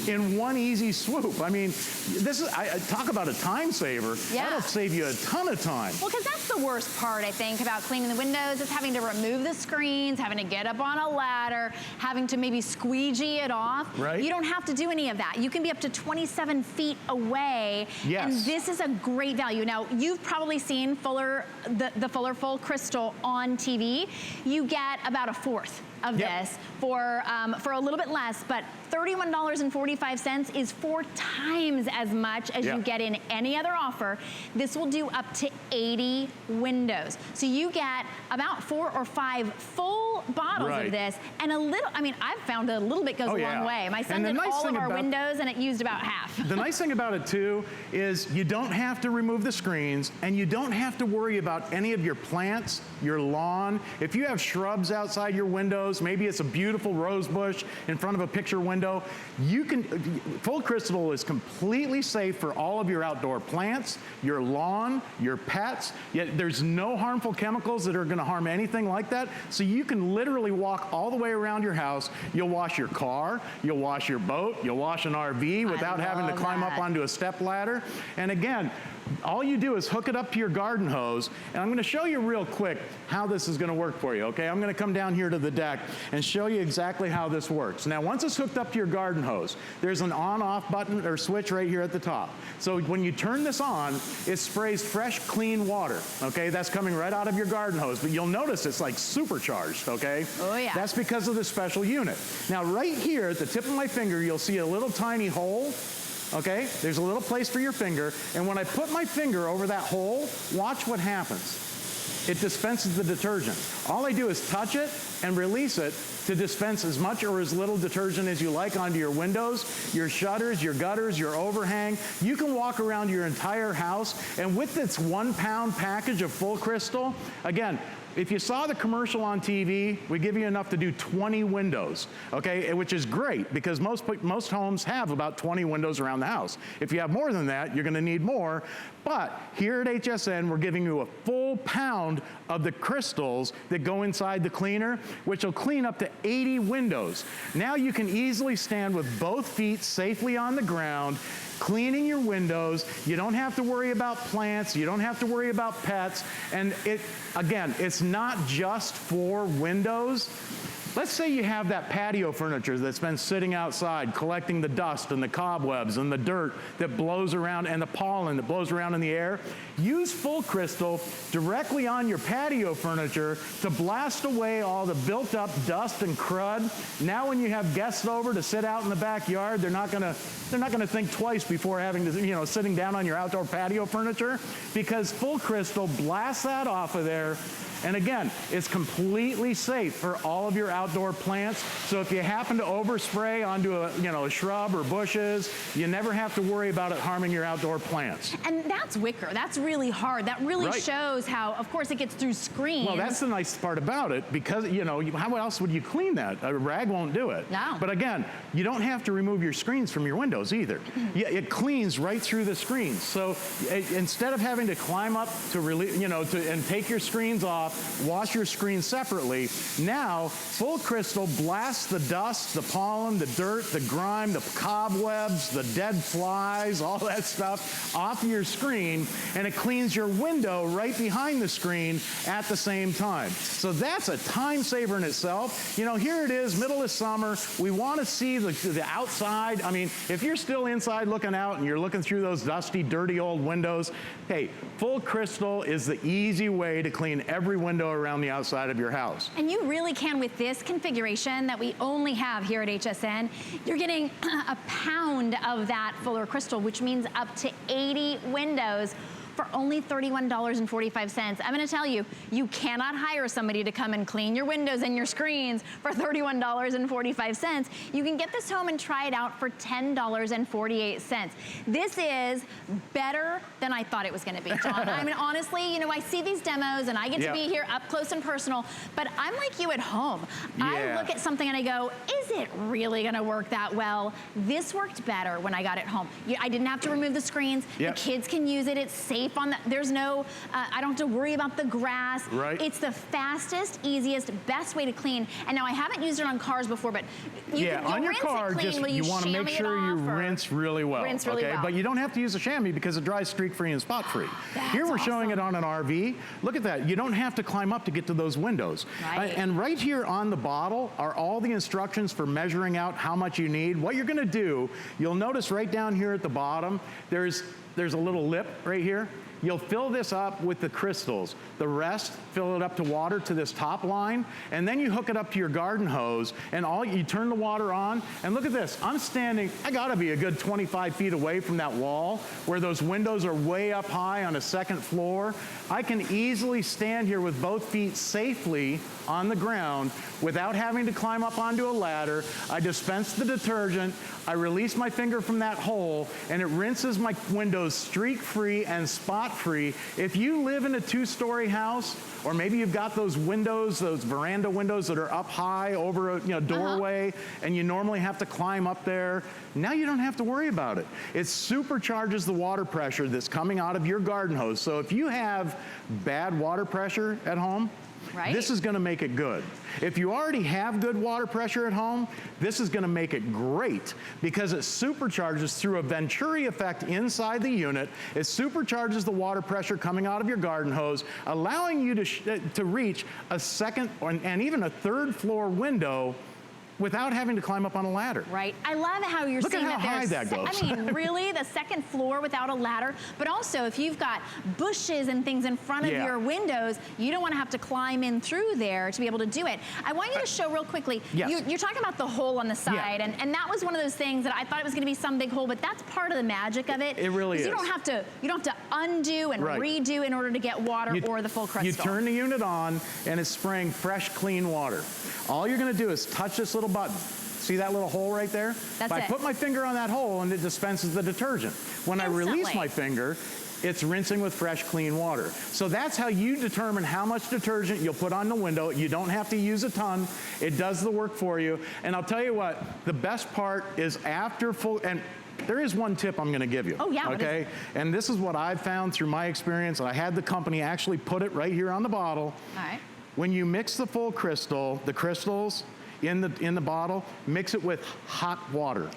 in one easy swoop. I mean, this is, I talk about a time saver. Yeah. That'll save you a ton of time. Well, because that's the worst part, I think, about cleaning the windows is having to remove the screens, having to get up on a ladder, having to maybe squeegee it off. Right. You don't have to do any of that. You can be up to 27 feet away. Yes. And this is a great value. Now, you've probably seen the Fuller Full Crystal on TV. You get about a fourth of this for a little bit less, but $31.45 is 4 times as much as you get in any other offer. This will do up to 80 windows. So you get about 4 or 5 full bottles of this, and a little, I mean, I've found a little bit goes a long way. My son did all of our windows, and it used about half. The nice thing about it, too, is you don't have to remove the screens, and you don't have to worry about any of your plants, your lawn. If you have shrubs outside your windows, maybe it's a beautiful rose bush in front of a picture window, you can, Full Crystal is completely safe for all of your outdoor plants, your lawn, your pets. Yet there's no harmful chemicals that are gonna harm anything like that. So you can literally walk all the way around your house. You'll wash your car, you'll wash your boat, you'll wash an RV without having to climb up onto a step ladder. And again, all you do is hook it up to your garden hose, and I'm gonna show you real quick how this is gonna work for you, okay? I'm gonna come down here to the deck and show you exactly how this works. Now, once it's hooked up to your garden hose, there's an on-off button or switch right here at the top. So when you turn this on, it sprays fresh, clean water, okay? That's coming right out of your garden hose, but you'll notice it's like supercharged, okay? Oh, yeah. That's because of the special unit. Now, right here at the tip of my finger, you'll see a little tiny hole. Okay, there's a little place for your finger, and when I put my finger over that hole, watch what happens. It dispenses the detergent. All I do is touch it and release it to dispense as much or as little detergent as you like onto your windows, your shutters, your gutters, your overhang. You can walk around your entire house, and with this 1-pound package of Full Crystal, again, if you saw the commercial on TV, we give you enough to do 20 windows, okay? Which is great because most homes have about 20 windows around the house. If you have more than that, you're gonna need more. But here at HSN, we're giving you a full pound of the crystals that go inside the cleaner, which will clean up to 80 windows. Now you can easily stand with both feet safely on the ground, cleaning your windows. You don't have to worry about plants. You don't have to worry about pets. And again, it's not just for windows. Let's say you have that patio furniture that's been sitting outside collecting the dust and the cobwebs and the dirt that blows around and the pollen that blows around in the air. Use Full Crystal directly on your patio furniture to blast away all the built up dust and crud. Now when you have guests over to sit out in the backyard, they're not gonna think twice before having to, sitting down on your outdoor patio furniture, because Full Crystal blasts that off of there. And again, it's completely safe for all of your outdoor plants. So if you happen to overspray onto a shrub or bushes, you never have to worry about it harming your outdoor plants. And that's wicker. That's really hard. That really shows how, of course, it gets through screens. Well, that's the nice part about it, because, how else would you clean that? A rag won't do it. No. But again, you don't have to remove your screens from your windows either. It cleans right through the screens. So instead of having to climb up to and take your screens off, wash your screen separately. Now, Full Crystal blasts the dust, the pollen, the dirt, the grime, the cobwebs, the dead flies, all that stuff off your screen, and it cleans your window right behind the screen at the same time. So that's a time saver in itself. Here it is, middle of summer. We want to see the outside. I mean, if you're still inside looking out and you're looking through those dusty, dirty old windows, hey, Full Crystal is the easy way to clean every window around the outside of your house. And you really can, with this configuration that we only have here at HSN, you're getting a pound of that Fuller Crystal, which means up to 80 windows for only $31.45. I'm gonna tell you, you cannot hire somebody to come and clean your windows and your screens for $31.45. You can get this home and try it out for $10.48. This is better than I thought it was gonna be, John. I mean, honestly, you know, I see these demos and I get to be here up close and personal, but I'm like you at home. I look at something and I go, is it really gonna work that well? This worked better when I got it home. I didn't have to remove the screens. The kids can use it. It's safe on the, there's no, I don't have to worry about the grass. It's the fastest, easiest, best way to clean. And now I haven't used it on cars before, but you can on your rinse car, it clean. just Will you want to make sure you rinse really well. Rinse really well. But you don't have to use a chamois because it dries streak-free and spot-free. Here we're showing it on an RV. Look at that. You don't have to climb up to get to those windows. And right here on the bottle are all the instructions for measuring out how much you need. What you're going to do, you'll notice right down here at the bottom, there's a little lip right here. You'll fill this up with the crystals. The rest, fill it up to water to this top line, and then you hook it up to your garden hose, and you turn the water on, and look at this. I'm standing, I gotta be a good 25 feet away from that wall, where those windows are way up high on a second floor. I can easily stand here with both feet safely on the ground without having to climb up onto a ladder. I dispense the detergent, I release my finger from that hole, and it rinses my windows streak-free and spot-free. If you live in a two-story house, or maybe you've got those windows, those veranda windows that are up high over a doorway, and you normally have to climb up there, now you don't have to worry about it. It supercharges the water pressure that's coming out of your garden hose. So if you have bad water pressure at home, this is gonna make it good. If you already have good water pressure at home, this is gonna make it great because it supercharges through a Venturi effect inside the unit. It supercharges the water pressure coming out of your garden hose, allowing you to reach a second and even a third floor window without having to climb up on a ladder. I love how you're Look seeing at how high that goes. I mean, really, the second floor without a ladder, but also if you've got bushes and things in front of your windows, you don't want to have to climb in through there to be able to do it. I want you to show real quickly, you're talking about the hole on the side, and that was one of those things that I thought it was going to be some big hole, but that's part of the magic of it. It really is. You don't have to undo and redo in order to get water or the full crystal. You turn the unit on, and it's spraying fresh, clean water. All you're going to do is touch this little button. See that little hole right there? I put my finger on that hole and it dispenses the detergent. When I release my finger, it's rinsing with fresh, clean water. So that's how you determine how much detergent you'll put on the window. You don't have to use a ton. It does the work for you. And I'll tell you what, the best part is after full, and there is one tip I'm gonna give you. Okay? And this is what I've found through my experience. I had the company actually put it right here on the bottle. When you mix the full crystal, the crystals in the bottle, mix it with hot water.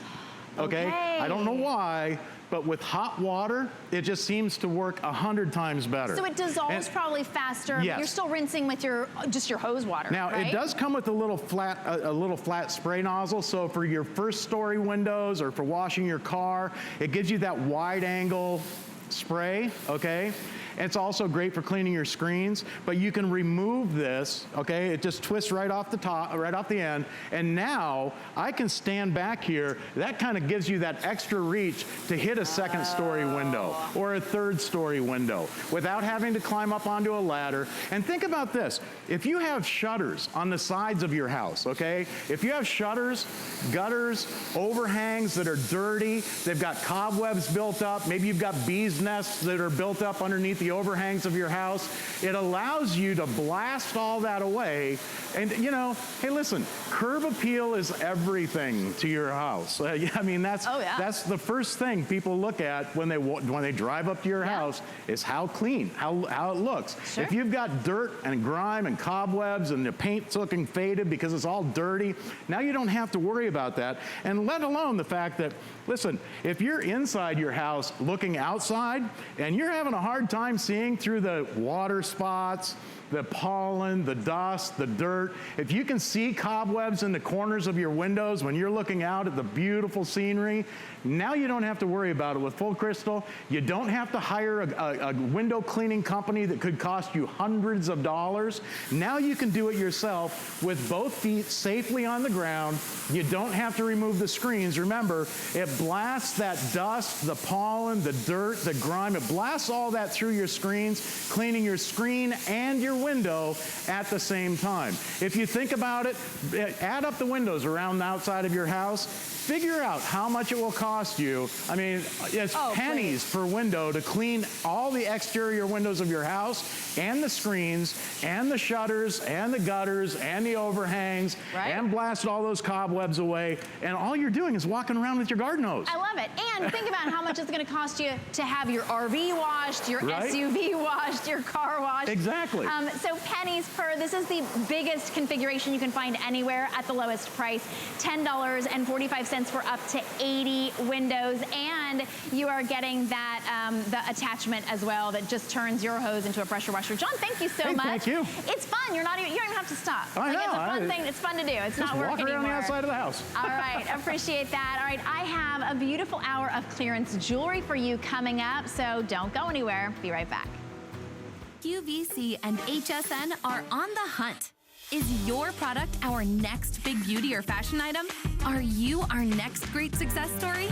Okay? I don't know why, but with hot water, it just seems to work 100 times better. So it dissolves probably faster. You're still rinsing with just your hose water. Now it does come with a little flat spray nozzle. So for your first story windows or for washing your car, it gives you that wide angle spray. Okay. And it's also great for cleaning your screens, but you can remove this, okay? It just twists right off the top, right off the end, and now I can stand back here. That kind of gives you that extra reach to hit a second story window or a third story window without having to climb up onto a ladder. And think about this. If you have shutters on the sides of your house, okay? If you have shutters, gutters, overhangs that are dirty, they've got cobwebs built up, maybe you've got bees' nests that are built up underneath the overhangs of your house, it allows you to blast all that away. And you know, hey listen, curb appeal is everything to your house. I mean, that's the first thing people look at when they drive up to your house is how clean, how it looks. If you've got dirt and grime and cobwebs and the paint's looking faded because it's all dirty, now you don't have to worry about that. And let alone the fact that, listen, if you're inside your house looking outside and you're having a hard time seeing through the water spots, the pollen, the dust, the dirt. If you can see cobwebs in the corners of your windows when you're looking out at the beautiful scenery, now you don't have to worry about it with Full Crystal. You don't have to hire a window cleaning company that could cost you hundreds of dollars. Now you can do it yourself with both feet safely on the ground. You don't have to remove the screens. Remember, it blasts that dust, the pollen, the dirt, the grime. It blasts all that through your screens, cleaning your screen and your window at the same time. If you think about it, add up the windows around the outside of your house. Figure out how much it will cost you. I mean, it's pennies per window to clean all the exterior windows of your house and the screens and the shutters and the gutters and the overhangs and blast all those cobwebs away. And all you're doing is walking around with your garden hose. I love it. And think about how much it's going to cost you to have your RV washed, your SUV washed, your car washed. Exactly. So pennies per, this is the biggest configuration you can find anywhere at the lowest price, $10.45 for up to 80 windows, and you are getting that the attachment as well that just turns your hose into a pressure washer. John, thank you so much. Thank you. It's fun. You don't even have to stop. I know. It's a fun thing. It's fun to do. It's not work anymore. Just walk around the outside of the house. All right, appreciate that. All right, I have a beautiful hour of clearance jewelry for you coming up, so don't go anywhere. Be right back. QVC and HSN are on the hunt. Is your product our next big beauty or fashion item? Are you our next great success story?